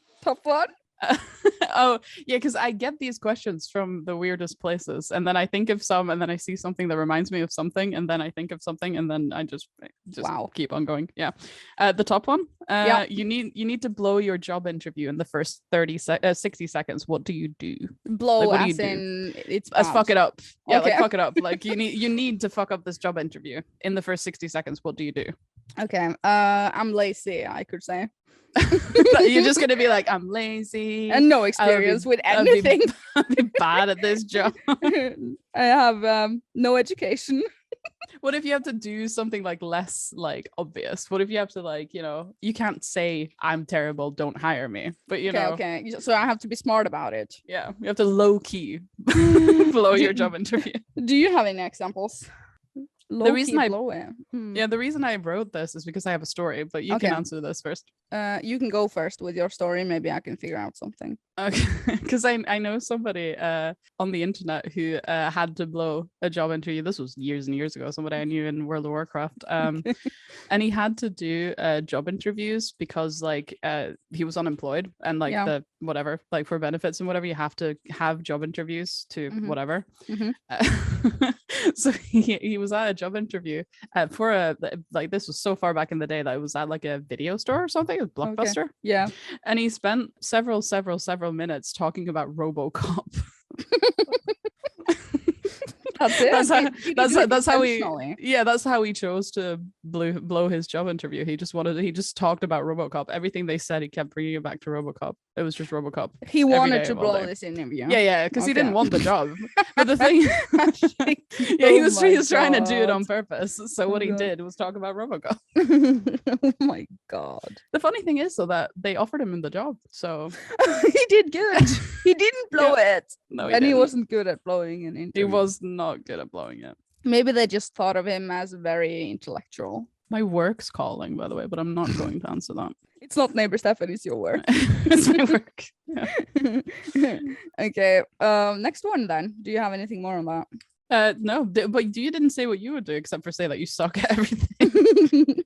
Oh yeah, because I get these questions from the weirdest places, and then I think of some, and then I see something that reminds me of something, and then I think of something, and then I just keep on going. Yeah. The top one. You need to blow your job interview in the first 60 seconds. What do you do? Blow, like, as in it's fuck it up. Yeah, okay. Like fuck it up. Like you need to fuck up this job interview in the first 60 seconds. What do you do? Okay. I'm lazy, I could say. You're just gonna be like, I'm lazy and no experience with anything. I'll be bad at this job. I have no education. What if you have to do something like less like obvious? What if you have to, like, you can't say I'm terrible, don't hire me, but okay, so I have to be smart about it. Yeah, you have to low key blow your job interview. Do you have any examples? The reason I wrote this is because I have a story, but you can answer this first. You can go first with your story. Maybe I can figure out something. Okay, because I know somebody on the internet who had to blow a job interview. This was years and years ago. Somebody I knew in World of Warcraft, and he had to do job interviews because like he was unemployed, and like the whatever, like for benefits and whatever, you have to have job interviews to whatever. So he was at a job interview for this was so far back in the day that it was at like a video store or something, a Blockbuster. Okay. Yeah. And he spent several minutes talking about RoboCop. That's how he chose to blow his job interview. He just talked about RoboCop. Everything they said, he kept bringing it back to RoboCop. It was just RoboCop. He wanted to blow this interview. Yeah, because he didn't want the job. But the thing, he was trying to do it on purpose. So what he did was talk about RoboCop. Oh my god! The funny thing is, though, that they offered him the job. So he did good. He didn't blow it. No, he wasn't good at blowing an interview. He was not good at blowing it. Maybe they just thought of him as very intellectual. My work's calling, by the way, but I'm not going to answer that. It's not neighbor Stefan, it's your work. It's my work. Yeah. Okay. Next one then. Do you have anything more on that? No, but you didn't say what you would do except for say that you suck at everything.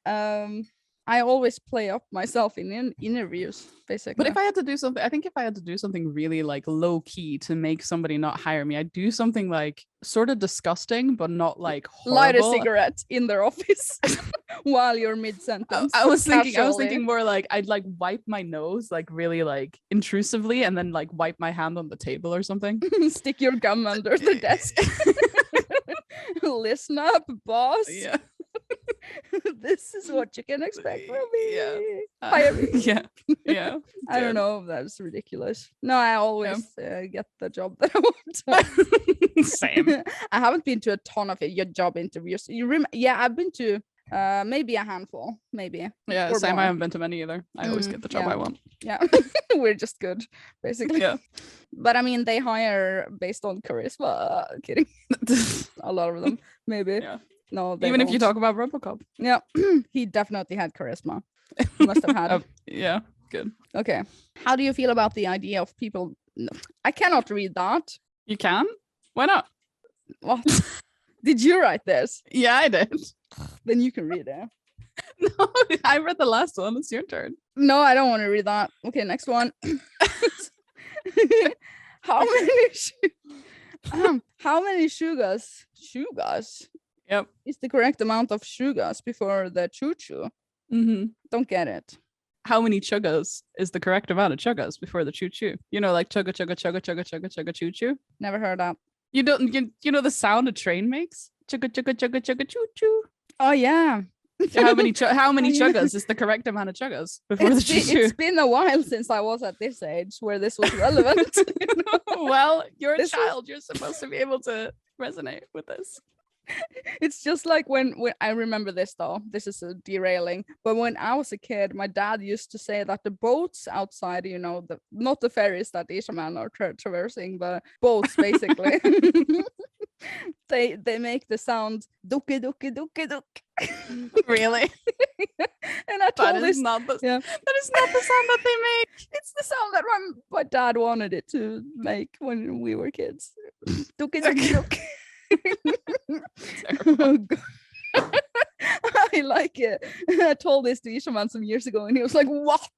I I always play up myself in interviews, basically. But if I had to do something, I think if I had to do something really like low key to make somebody not hire me, I'd do something like sort of disgusting, but not like horrible. Light a cigarette in their office while you're mid-sentence. I was thinking more like I'd like wipe my nose like really like intrusively and then like wipe my hand on the table or something. Stick your gum under the desk. Listen up, boss. Yeah. This is what you can expect from me. Yeah. Hire me. Yeah. I don't know. That's ridiculous. No, I always get the job that I want. Same. I haven't been to a ton of your job interviews. I've been to maybe a handful, maybe. Yeah, same. I haven't been to many either. I always get the job I want. Yeah. We're just good, basically. Yeah. But I mean, they hire based on charisma. Kidding. A lot of them, maybe. Yeah. No, even if you talk about Robocop. Yeah, he definitely had charisma. Must have had. Yeah, good. Okay. How do you feel about the idea of people? No, I cannot read that. You can? Why not? What? Did you write this? Yeah, I did. Then you can read it. No, I read the last one. It's your turn. No, I don't want to read that. Okay, next one. How many sugars? Yep. Is the correct amount of sugars before the choo-choo? Mm-hmm. Don't get it. How many chuggas is the correct amount of chuggas before the choo-choo? You know, like chugga chugga chugga chugga chugga chugga choo-choo. Never heard that. You don't. You know the sound a train makes? Chugga chugga chugga chugga choo-choo. Oh yeah. How many chuggas is the correct amount of chuggas before the choo-choo? It's been a while since I was at this age where this was relevant. Well, you're a child. You're supposed to be able to resonate with this. It's just like when I remember this though. This is a derailing. But when I was a kid, my dad used to say that the boats outside, you know, not the ferries that Ircha man are traversing, but boats basically. they make the sound duki duki duki duki. Really? And I told that is not the sound that they make. It's the sound that my dad wanted it to make when we were kids. Duki duki duki. Oh, I like it. I told this to Ircha some years ago and he was like, what?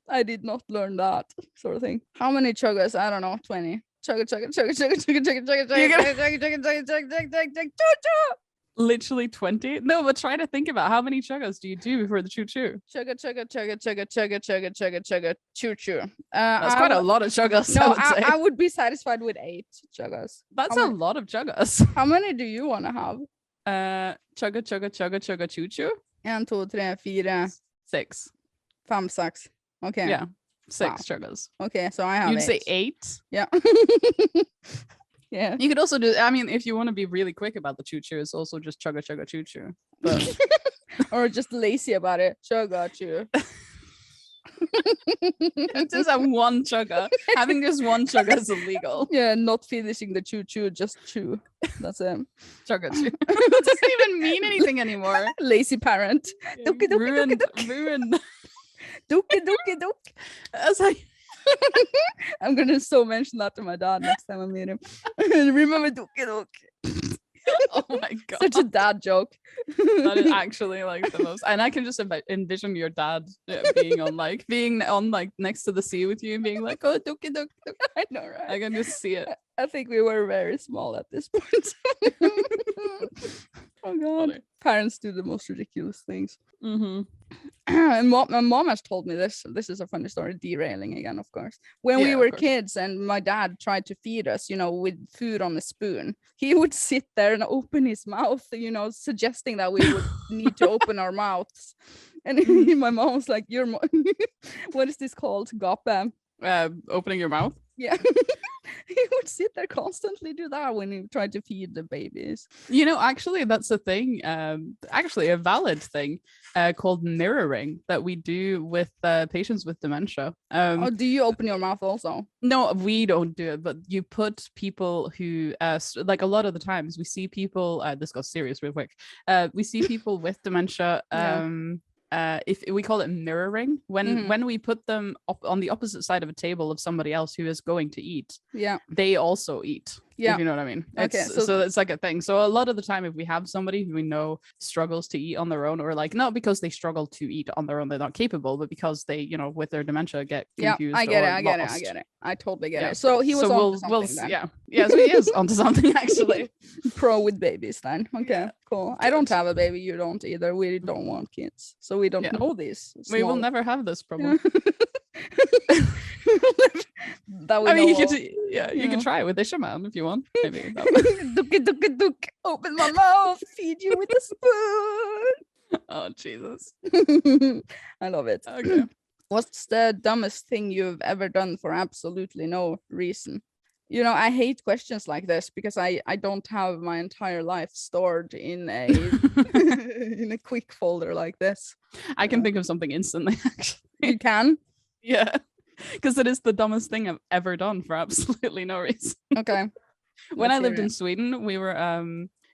I did not learn that sort of thing. How many chuggas? I don't know, 20. Chugga chugga chugga chugga chugga chugga chugga chugga chugga chugga chugga. Literally 20? No, but try to think about how many chuggas do you do before the choo-choo? Chugga chugga chugga chugga chugga chugga chugga chugga choo-choo. That's quite a lot of chuggas. No, I would be satisfied with 8 chuggas. That's a lot of chuggas. How many do you want to have? Chugga chugga chugga chugga choo-choo. 1, 2, 3, 4. 6. 5, 6. Okay. Yeah. 6 chuggas. Okay, so I have You'd 8. say 8? Yeah. Yeah. You could also do, I mean, if you want to be really quick about the choo-choo, it's also just chugga chugga choo-choo. But or just lazy about it. Chugga choo. Just have one chugga. Having just one chugga is illegal. Yeah, not finishing the choo-choo, just chew. That's it. Chugga choo. It doesn't even mean anything anymore. Lazy parent. Dookie dookie Ruined. dookie Ruined. dookie dookie dookie. That's like I'm gonna so mention that to my dad next time I meet him. Remember dookie dookie. Oh my god, such a dad joke. That is actually like the most, and I can just envision your dad being on like next to the sea with you and being like, oh dookie dookie. I know, right? I can just see it. I think we were very small at this point. Oh god. Funny. Parents do the most ridiculous things. Mm-hmm. And my mom has told me this is a funny story, derailing again, of course. When we were kids and my dad tried to feed us, you know, with food on a spoon, he would sit there and open his mouth, you know, suggesting that we would need to open our mouths. And my mom was like, what is this called? Gape. Opening your mouth? Yeah. He would sit there constantly do that when he tried to feed the babies. You know, actually that's a thing, actually a valid thing called mirroring that we do with patients with dementia. Do you open your mouth also? No, we don't do it, but you put people who like a lot of the times we see people this got serious real quick, we see people with dementia. If we call it mirroring, when we put them up on the opposite side of a table of somebody else who is going to eat, they also eat. Yeah. If you know what I mean. So it's like a thing. So a lot of the time, if we have somebody who we know struggles to eat on their own, or like not because they struggle to eat on their own, they're not capable, but because they, you know, with their dementia get confused. I get it. I totally get it. So he was on something then. Yeah, so he is onto something actually. Pro with babies then. Okay, cool. Good. I don't have a baby. You don't either. We don't want kids, so we don't know this. We will never have this problem. You can try it with Isha Man if you want. Maybe. Duk. Open my mouth, feed you with a spoon. Oh Jesus. I love it. Okay. What's the dumbest thing you've ever done for absolutely no reason? You know, I hate questions like this because I don't have my entire life stored in a in a quick folder like this. I can think of something instantly, actually. You can? Yeah. Because it is the dumbest thing I've ever done for absolutely no reason. Okay. When I lived in Sweden, we were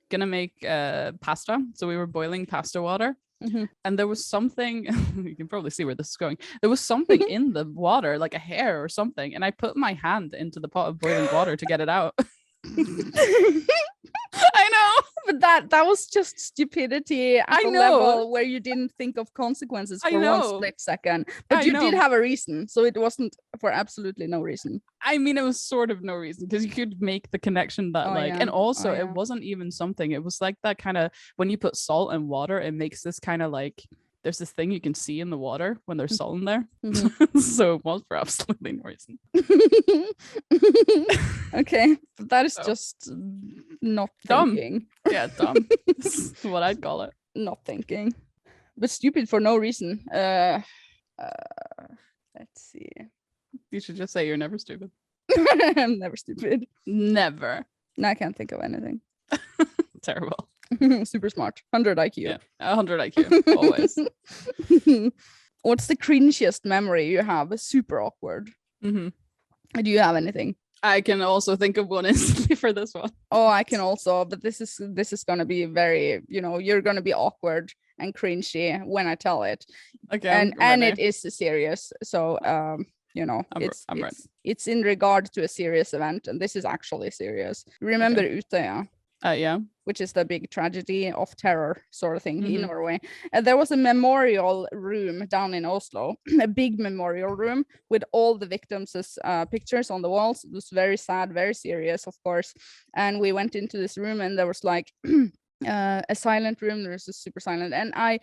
gonna make pasta. So we were boiling pasta water. Mm-hmm. And there was something, you can probably see where this is going. There was something in the water, like a hair or something. And I put my hand into the pot of boiling water to get it out. I know, but that was just stupidity at a level where you didn't think of consequences for one split second. But you did have a reason, so it wasn't for absolutely no reason. I mean, it was sort of no reason because you could make the connection that and also it wasn't even something. It was like that kind of when you put salt and water, it makes this kind of like there's this thing you can see in the water when there's salt in there. Mm-hmm. So it was for absolutely no reason. Okay, but that is just not dumb. Thinking. Yeah, dumb. That's what I'd call it. Not thinking, but stupid for no reason. Let's see. You should just say you're never stupid. I'm never stupid. Never. No, I can't think of anything. Terrible. Super smart. 100 IQ. Yeah, 100 IQ. Always. What's the cringiest memory you have? Super awkward. Mm-hmm. Do you have anything? I can also think of one instantly for this one. Oh, I can also, but this is gonna be very, you know, you're gonna be awkward and cringy when I tell it. Okay. And it is serious. So you know, it's in regard to a serious event, and this is actually serious. Remember Utøya? Yeah. Which is the big tragedy of terror sort of thing in Norway. There was a memorial room down in Oslo, a big memorial room with all the victims' pictures on the walls. It was very sad, very serious, of course. And we went into this room and there was like a silent room. There was a super silent. And I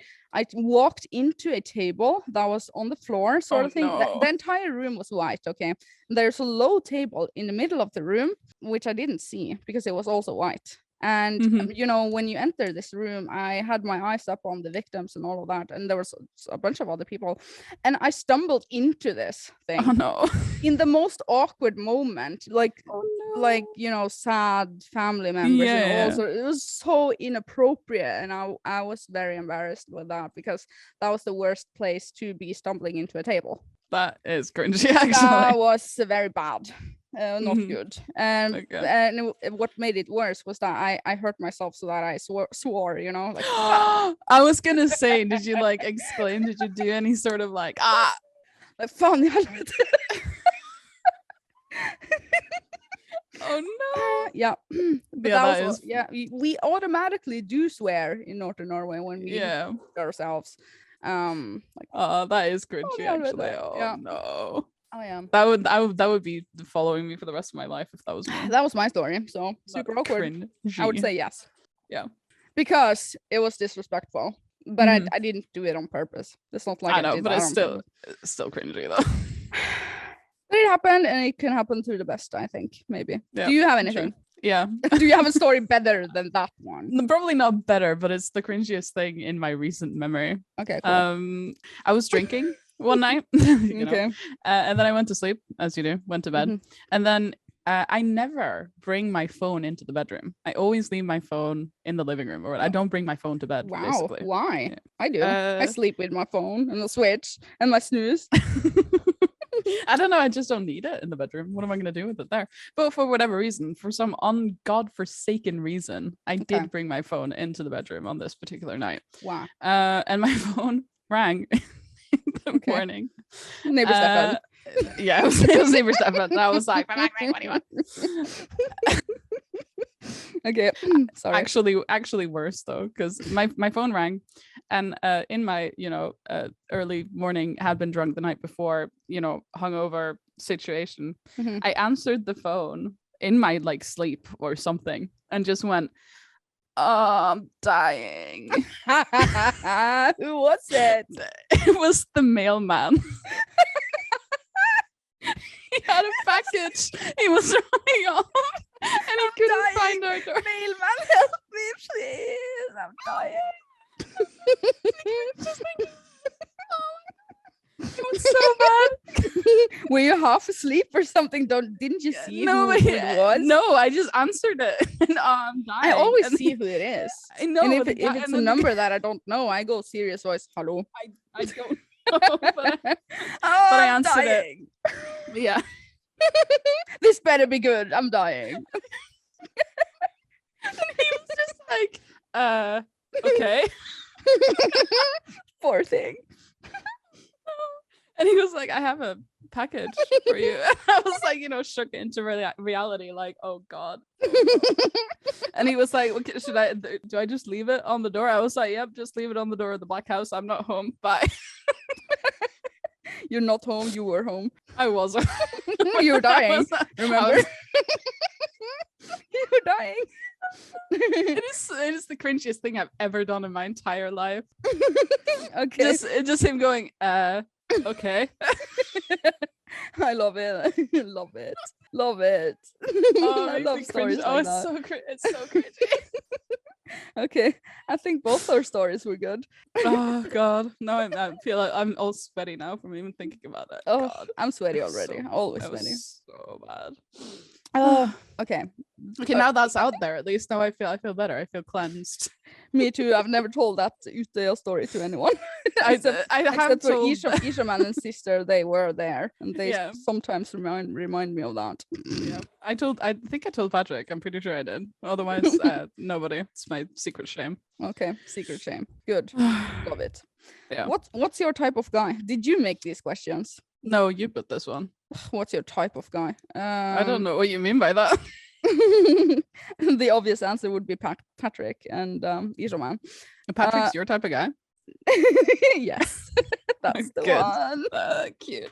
walked into a table that was on the floor sort of thing. No. The entire room was white, okay? There's a low table in the middle of the room, which I didn't see because it was also white. And you know, when you enter this room, I had my eyes up on the victims and all of that, and there was a bunch of other people, and I stumbled into this thing. Oh no. In the most awkward moment, like like, you know, sad family members. And also it was so inappropriate, and I was very embarrassed with that because that was the worst place to be stumbling into a table. That is cringy, actually. That was very bad. Not good. And what made it worse was that I hurt myself so that I swore, you know. Like, I was gonna say, did you like exclaim? Did you do any sort of like fan i Oh no. Yeah. But that was, we automatically do swear in Northern Norway when we ourselves. That is cringy, actually. No. Oh yeah. That would be following me for the rest of my life if that was me. That was my story. So super awkward. Cringy. I would say yes. Yeah. Because it was disrespectful. But I didn't do it on purpose. It's not like I know, but it's still cringy though. But it happened, and it can happen to the best, I think, maybe. Yeah, do you have anything? Sure. Yeah. Do you have a story better than that one? Probably not better, but it's the cringiest thing in my recent memory. Okay, cool. I was drinking one night, and then I went to sleep, as you do, went to bed. And then I never bring my phone into the bedroom. I always leave my phone in the living room, or I don't bring my phone to bed. Wow, basically. Why? Yeah. I do. I sleep with my phone and the switch and my snooze. I don't know. I just don't need it in the bedroom. What am I going to do with it there? But for whatever reason, for some ungodforsaken reason, I did bring my phone into the bedroom on this particular night. Wow. And my phone rang in the morning. Neighbor Stefan. Yeah, it was neighbor Stefan. I was like, what do you want? Okay. Sorry. Actually worse though, because my phone rang, and in my early morning, had been drunk the night before, hungover situation. I answered the phone in my like sleep or something, and just went, "Oh, I'm dying." Who was it? It was the mailman. He had a package. He was running off, and he couldn't find our door. Mailman, help me, please! I'm dying. Just like, it was so bad. Were you half asleep or something? Didn't you see who it was? No, I just answered it. And I'm dying. I always see who it is. I know. And if it's a number that I don't know, I go serious voice, hello. I don't know. But I answered it. Yeah. This better be good. I'm dying. And he was just like, okay. Poor thing. And he was like, I have a package for you. I was like, shook into reality, like, oh God. And he was like, okay, do I just leave it on the door? I was like, yep, just leave it on the door of the Black House. I'm not home. Bye. You're not home. You were home. I was. You were dying. Remember? You were dying. It is the cringiest thing I've ever done in my entire life. Okay. Just him going, okay. I love it. Love it. Love it. Oh, I love stories like that. It's so cringy. Okay, I think both our stories were good. Oh God, no, I feel like I'm all sweaty now from even thinking about it. Oh, God. I'm sweaty already. Always That sweaty. was so bad. Okay. Okay, now that's out there. At least now I feel better. I feel cleansed. Me too. I've never told that Utdale story to anyone. I have Except for told. Ishaman and sister, they were there, and they Yeah. sometimes remind me of that. Yeah, I think I told Patrick. I'm pretty sure I did. Otherwise, nobody. It's my secret shame. Okay, secret shame. Good. Love it. Yeah. What's your type of guy? Did you make these questions? No, you put this one. What's your type of guy? I don't know what you mean by that. The obvious answer would be Patrick and Ishaman. Patrick's your type of guy. Yes, that's the Good. one. Cute.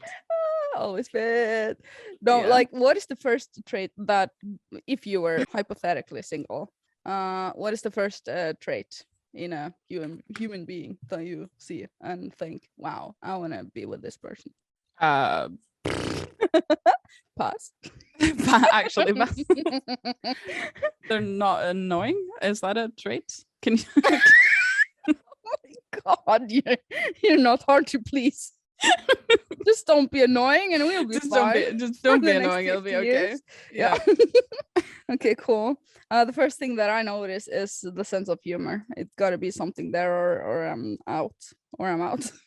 Always fit. No, Yeah. like, what is the first trait that, if you were hypothetically single, what is the first trait in a human being that you see and think, wow, I want to be with this person? Pass. Actually, they're not annoying. Is that a trait? Can you? God, you're not hard to please. Just don't be annoying and we'll be fine. Just don't be the next annoying. It'll be 50 okay. years. Yeah. Okay, cool. The first thing that I notice is the sense of humor. It's got to be something there, or I'm out.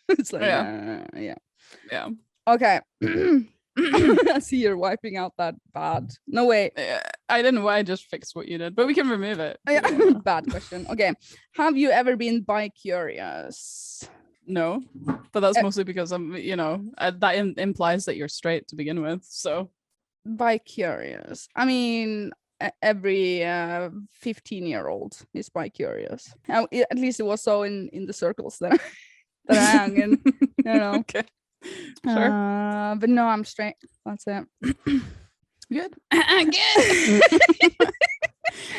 It's like, yeah. Okay. I see you're wiping out that bad. No way. I didn't know why. I just fixed what you did, but we can remove it. Yeah. Bad question. Okay. Have you ever been bi-curious? No, but that's mostly because I'm, that implies that you're straight to begin with. So bi-curious. I mean, every 15-year-old is bi-curious. At least it was so in the circles that I hang in. Okay. Sure. But no, I'm straight. That's it. Good. Good.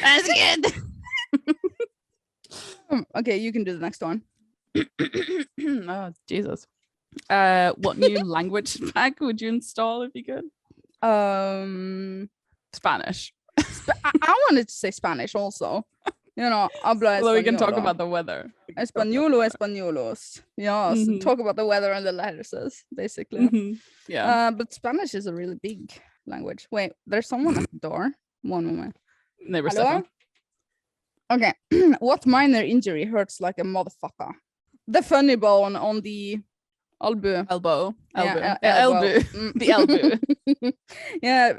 That's good. Okay, you can do the next one. Oh, Jesus. What new language pack would you install if you could? Spanish. I wanted to say Spanish also. Habla Although we can talk about the weather. Españolos. Yes, Mm-hmm. talk about the weather and the letters, basically. Mm-hmm. Yeah. But Spanish is a really big language. Wait, there's someone at the door. One moment. Neighbor Hello? Stefan. Okay. What minor injury hurts like a motherfucker? The funny bone on the elbow. Elbow. Yeah, Elbow. The elbow. Yeah,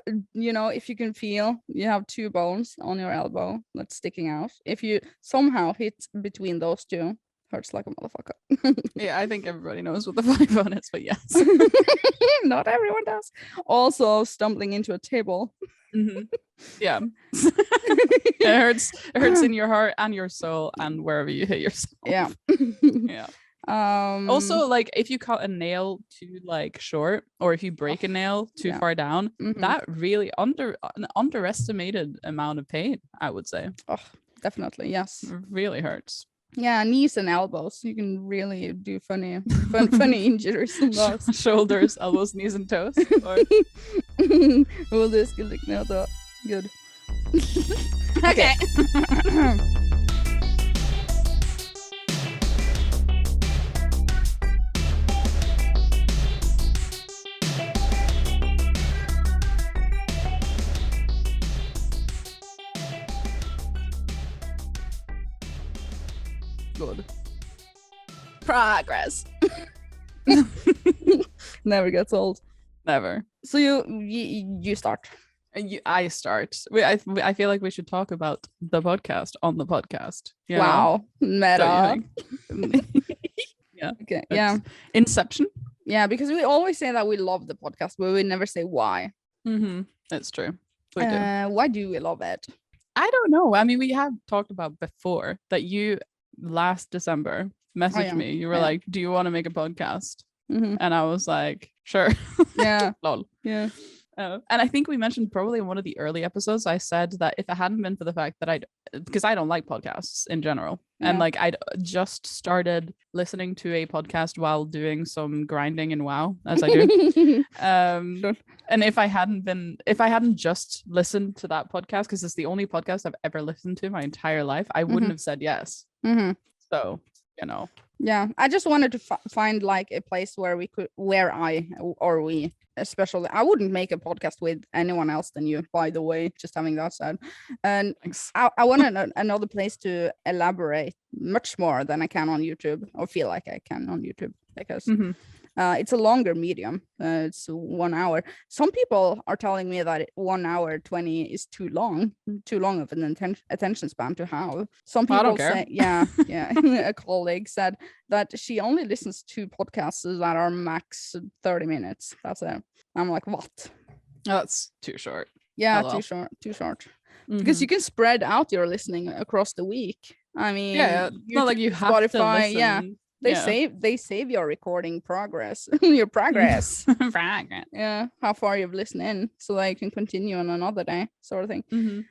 if you can feel, you have two bones on your elbow that's sticking out. If you somehow hit between those two, hurts like a motherfucker. Yeah, I think everybody knows what the funny bone is, but yes. Not everyone does. Also, stumbling into a table. Mm-hmm. Yeah. It hurts in your heart and your soul and wherever you hit yourself. Yeah. Yeah. Also, like if you cut a nail too like short, or if you break a nail too far down, that really an underestimated amount of pain, I would say. Oh, definitely, yes. It really hurts. Yeah, knees and elbows. You can really do funny injuries on those. Shoulders, elbows, knees, and toes. Or... Oh, det skulle kunna ta. Good. Okay. Good. Progress. Never gets old. Never. So you start. I start. I feel like we should talk about the podcast on the podcast. Wow, meta. Yeah. Okay. Yeah. Inception. Yeah, because we always say that we love the podcast, but we never say why. That's true. We do. Why do we love it? I don't know. I mean, we have talked about before that you last December messaged me. You were like, "Do you want to make a podcast?" And I was like, "Sure." Yeah. Lol. Yeah. And I think we mentioned probably in one of the early episodes, I said that if it hadn't been for the fact that because I don't like podcasts in general, and like I'd just started listening to a podcast while doing some grinding in WoW, as I do. And if I hadn't just listened to that podcast, because it's the only podcast I've ever listened to my entire life, I wouldn't have said yes. So, you know. Yeah, I just wanted to find like a place where we especially, I wouldn't make a podcast with anyone else than you, by the way, just having that said. And I wanted another place to elaborate much more than I can on YouTube, or feel like I can on YouTube, because it's a longer medium. It's 1 hour. Some people are telling me that 1 hour 20 is too long of an attention span to have. Some people say, yeah. A colleague said that she only listens to podcasts that are max 30 minutes. That's it. I'm like, what? That's too short. Yeah, too short. Because you can spread out your listening across the week. I mean, it's not like you have Spotify, to listen. They save your recording progress, your progress. Yeah, how far you've listened in, so that you can continue on another day, sort of thing.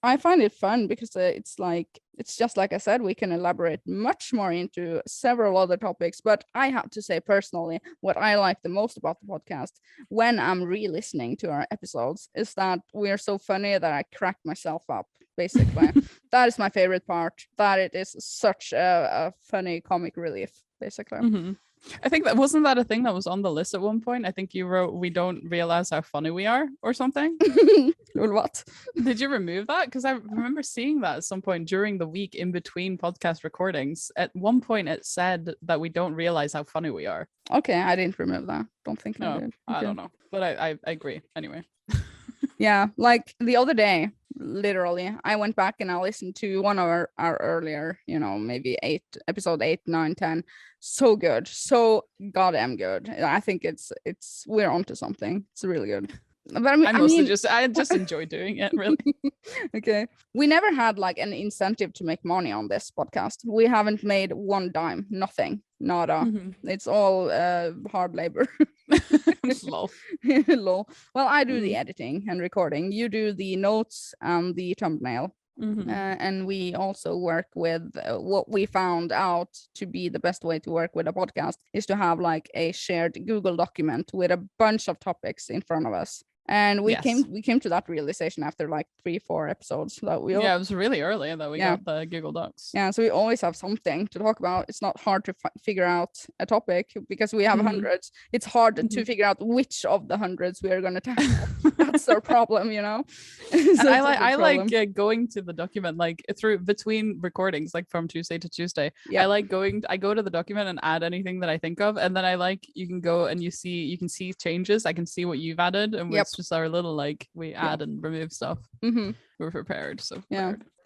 I find it fun because it's just like I said, we can elaborate much more into several other topics. But I have to say personally, what I like the most about the podcast when I'm re-listening to our episodes is that we are so funny that I crack myself up. Basically, that is my favorite part. That it is such a funny comic relief. Basically, I think that wasn't that a thing that was on the list at one point. I think you wrote, "We don't realize how funny we are," or something. What? Did you remove that? Because I remember seeing that at some point during the week in between podcast recordings. At one point, it said that we don't realize how funny we are. Okay, I didn't remove that. Don't think I did. Okay. I don't know, but I agree anyway. Yeah, like the other day, literally, I went back and I listened to one of our earlier, maybe episode 8, 9, 10. So good, so goddamn good. I think we're onto something. It's really good. But I just enjoy doing it, really. Okay, we never had like an incentive to make money on this podcast. We haven't made one dime, nothing, nada. It's all hard labor. Lol. Lol. Well, I do the editing and recording. You do the notes and the thumbnail. And we also work with what we found out to be the best way to work with a podcast is to have like a shared Google document with a bunch of topics in front of us. And we came to that realization after like 3-4 episodes that it was really early that we got the Google Docs. Yeah, so we always have something to talk about. It's not hard to figure out a topic because we have hundreds. It's hard to figure out which of the hundreds we are going to tackle. That's our problem, So and I like going to the document like through between recordings, like from Tuesday to Tuesday. I like I go to the document and add anything that I think of, and then you can go and you can see changes. I can see what you've added, and it's just our little we add and remove stuff. We're prepared. So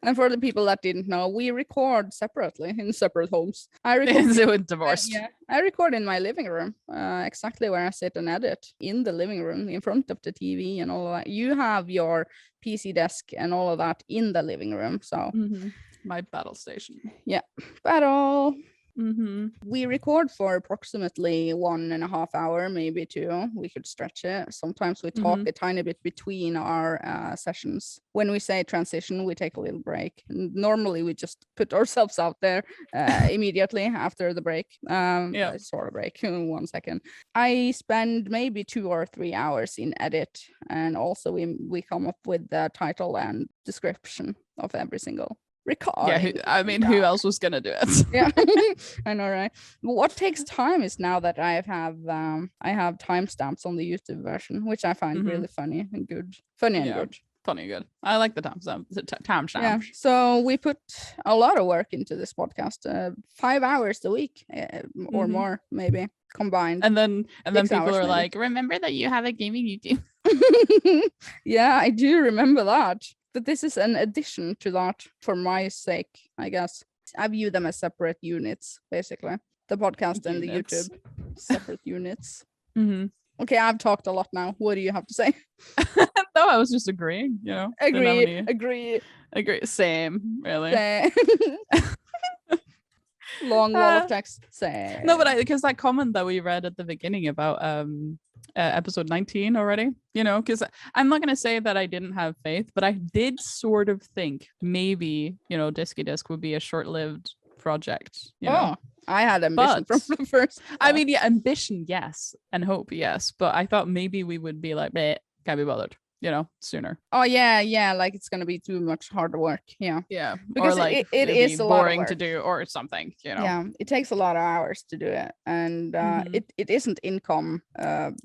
And for the people that didn't know, we record separately in separate homes. I record. So it's divorced. I record in my living room, exactly where I sit and edit, in the living room, in front of the TV and all of that. You have your PC desk and all of that in the living room. So my battle station. Yeah, battle. Mm-hmm. We record for approximately 1.5 hours, maybe 2. We could stretch it. Sometimes we talk a tiny bit between our sessions. When we say transition, we take a little break. Normally, we just put ourselves out there immediately after the break. Sort of break. 1 second. I spend maybe 2 or 3 hours in edit, and also we come up with the title and description of every single recording. Yeah, who else was gonna do it? Yeah, I know, right? What takes time is now that I have timestamps on the YouTube version, which I find really funny and good. Funny and good. I like the timestamps. Yeah. So we put a lot of work into this podcast. 5 hours a week or more, maybe combined. And then people are like, remember that you have a gaming YouTube. Yeah, I do remember that. But this is an addition to that for my sake, I guess. I view them as separate units, basically. The podcast and the YouTube. Separate units. Okay, I've talked a lot now. What do you have to say? No, I was just agreeing, Agree. Same, really. Same. Long wall of text. Same. No, but because that comment that we read at the beginning about episode 19 already, because I'm not going to say that I didn't have faith, but I did sort of think maybe, Diskydisk would be a short-lived project. I had ambition from the first. I mean, yeah, ambition, yes, and hope, yes, but I thought maybe we would be like, can't be bothered, sooner. Oh yeah, like it's gonna be too much hard work. Yeah, because or like it is a lot boring to do or something. Yeah, it takes a lot of hours to do it, and it isn't income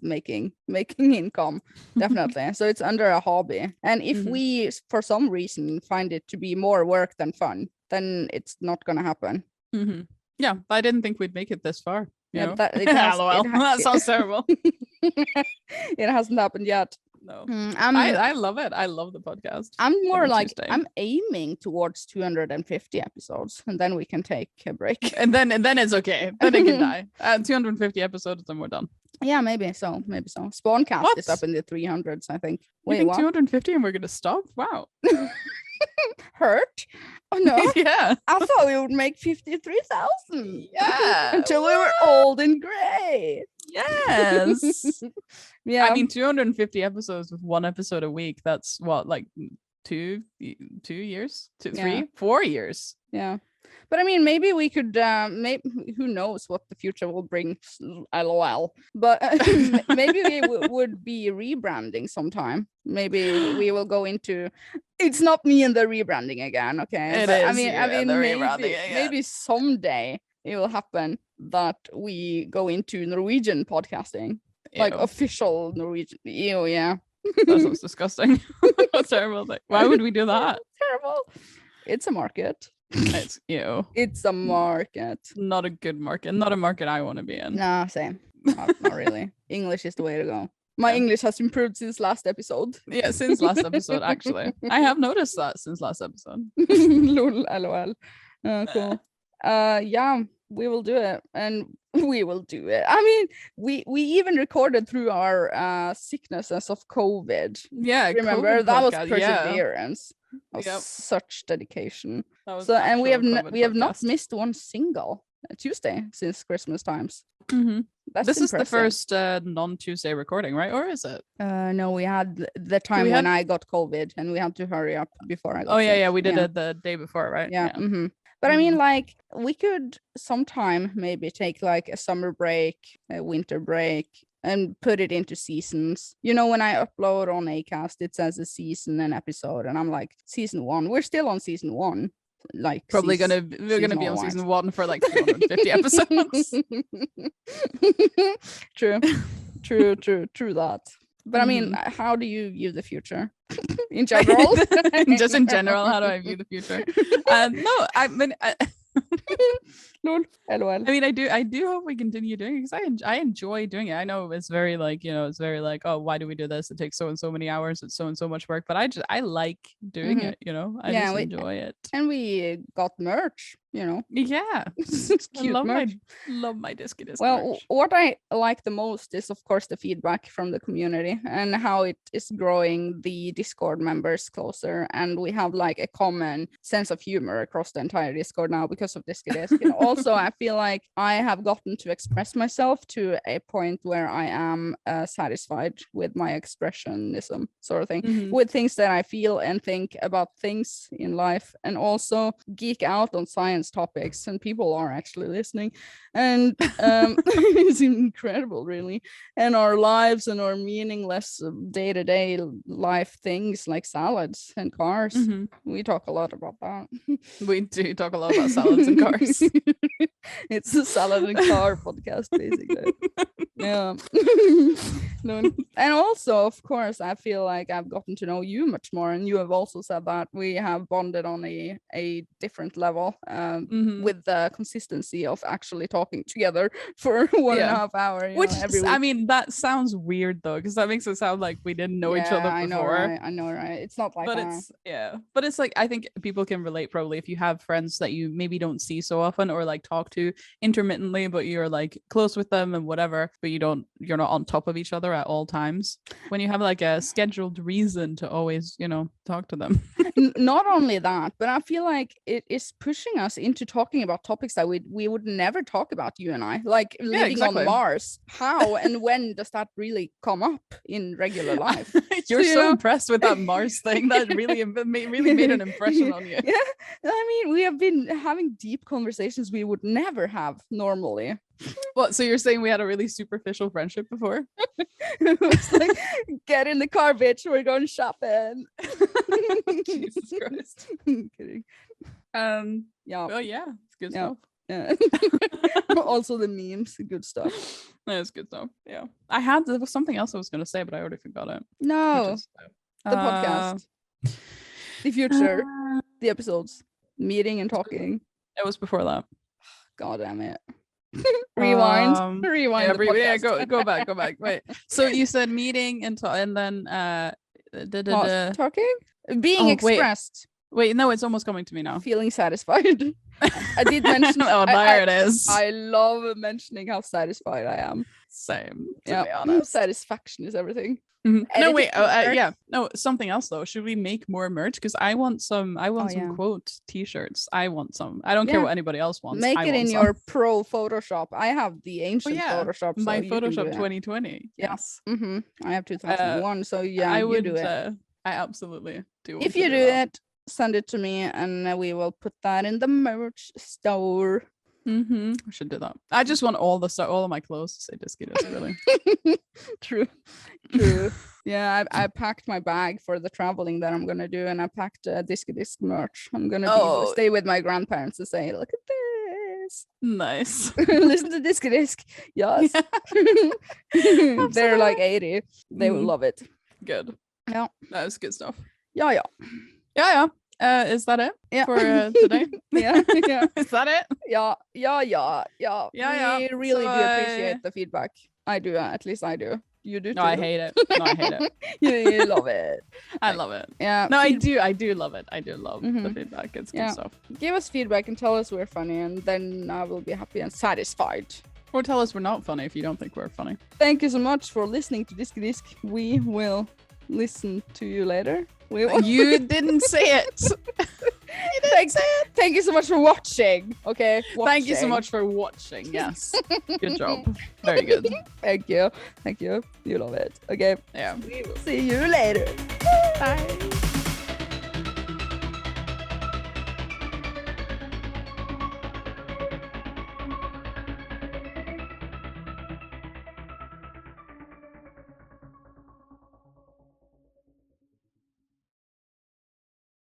making income, definitely. So it's under a hobby, and if we for some reason find it to be more work than fun, then it's not gonna happen. Yeah, but I didn't think we'd make it this far. LOL. That sounds terrible. It hasn't happened yet. No, I love it. I love the podcast. I'm more like I'm aiming towards 250 episodes, and then we can take a break. And then it's okay. Then it can die. 250 episodes, then we're done. Yeah, maybe so. Spawncast is up in the 300s, I think. Wait, 250 and we're gonna stop? Wow. Hurt? Oh no. Yeah. I thought we would make 53,000. Yeah. Until we were old and gray. Yes. Yeah. I mean, 250 episodes with 1 episode a week. That's what, like 2 years? 4 years. Yeah. But I mean, maybe we could, who knows what the future will bring, LOL. But maybe we would be rebranding sometime. Maybe we will go into, it's not me and the rebranding again, okay? It is. I mean, maybe someday it will happen that we go into Norwegian podcasting. Ew. Like official Norwegian. Ew, yeah. That sounds disgusting. That's terrible. Why would we do that? Terrible. It's a market. It's a market. Not a good market. Not a market I want to be in. Nah, same. Not really. English is the way to go. My English has improved since last episode. Yeah, since last episode, actually. I have noticed that since last episode. LOL. Cool. Yeah, we will do it. And we will do it. I mean, we even recorded through our sicknesses of COVID. Yeah, remember COVID that podcast, was perseverance. Yeah. That was such dedication. So and we have not missed one single Tuesday since Christmas times. This is the first non-Tuesday recording, right? Or is it? No, we had the time when I got COVID and we had to hurry up before I got sick. Yeah, we did it the day before, right? Yeah. But I mean, like, we could sometime maybe take like a summer break, a winter break, and put it into seasons. When I upload on Acast, it says a season and episode, and I'm like, season 1. We're still on season 1. Like we're gonna be on season 1 for like 250 episodes. True that. But I mean, how do you view the future in general? Just in general, how do I view the future? No, I mean, Lol. LOL. I mean, I do hope we continue doing it because I enjoy doing it. I know it's very like, it's very like, oh, why do we do this? It takes so and so many hours. It's so and so much work. But I like doing it, I just enjoy it. And we got merch, Yeah. It's cute merch. Love my Diskydisk Well, merch. what I like the most is, of course, the feedback from the community and how it is growing the Discord members closer. And we have like a common sense of humor across the entire Discord now because of Diskydisk. And also, I feel like I have gotten to express myself to a point where I am satisfied with my expressionism sort of thing, with things that I feel and think about things in life, and also geek out on science topics, and people are actually listening, and it's incredible, really. And our lives and our meaningless day-to-day life things like salads and cars, we talk a lot about that. We do talk a lot about salads and cars. It's a salad and car podcast, basically. Yeah. No. And also, of course, I feel like I've gotten to know you much more, and you have also said that we have bonded on a different level, with the consistency of actually talking together for 1.5 hours. Which every week. I mean, that sounds weird though, because that makes it sound like we didn't know each other before. I know, right? It's not like but that. But it's like, I think people can relate probably if you have friends that you maybe don't see so often or like talk to intermittently, but you're like close with them and whatever, but you're not on top of each other at all times. When you have like a scheduled reason to always, talk to them. Not only that, but I feel like it is pushing us into talking about topics that we would never talk about, you and I, like living on Mars. How and when does that really come up in regular life? You're so impressed with that Mars thing. That really made an impression on you. Yeah, I mean, we have been having deep conversations we would never have normally. What? So you're saying we had a really superficial friendship before? It was like, get in the car, bitch. We're going shopping. Jesus Christ. I'm kidding. Yeah. Oh yeah, it's good stuff. Yeah. Also the memes, good stuff. It's good stuff. Yeah. There was something else I was gonna say, but I already forgot it. No. The podcast. The future. The episodes. Meeting and talking. It was before that. God damn it. Rewind. Yeah, go back. Wait. So you said meeting and then talking? Being expressed. Wait, no, it's almost coming to me now. Feeling satisfied. I did mention. Oh, there it is. I love mentioning how satisfied I am. Same, to be honest. Satisfaction is everything. No, wait. Yeah. No, something else though. Should we make more merch? Because I want some quote t-shirts. I want some. I don't care what anybody else wants. Make it in your pro Photoshop. I have the ancient Photoshop. My Photoshop 2020. Yes. I have 2001. So yeah, I would do it. I absolutely do. If you do it, send it to me, and we will put that in the merch store. We should do that. I just want all of my clothes to say Diskydisk, really. True. Yeah, I packed my bag for the traveling that I'm gonna do, and I packed Diskydisk merch. I'm gonna stay with my grandparents to say, look at this. Nice. Listen to Diskydisk. Yes. Yeah. They're like 80. They will love it. Good. Yeah. That is good stuff. Yeah. Is that it for today? Yeah. Is that it? Yeah. We really do So, appreciate the feedback. I do. At least I do. You do too. No, I hate it. You love it. I love it. Yeah. No, I do love it. I do love the feedback. It's good stuff. Give us feedback and tell us we're funny, and then I will be happy and satisfied. Or tell us we're not funny if you don't think we're funny. Thank you so much for listening to Diskydisk. We will listen to you later. You didn't say it. Thank you so much for watching. Okay. Thank you so much for watching. Yes. Good job. Very good. Thank you. You love it. Okay. Yeah. We will see you later. Bye.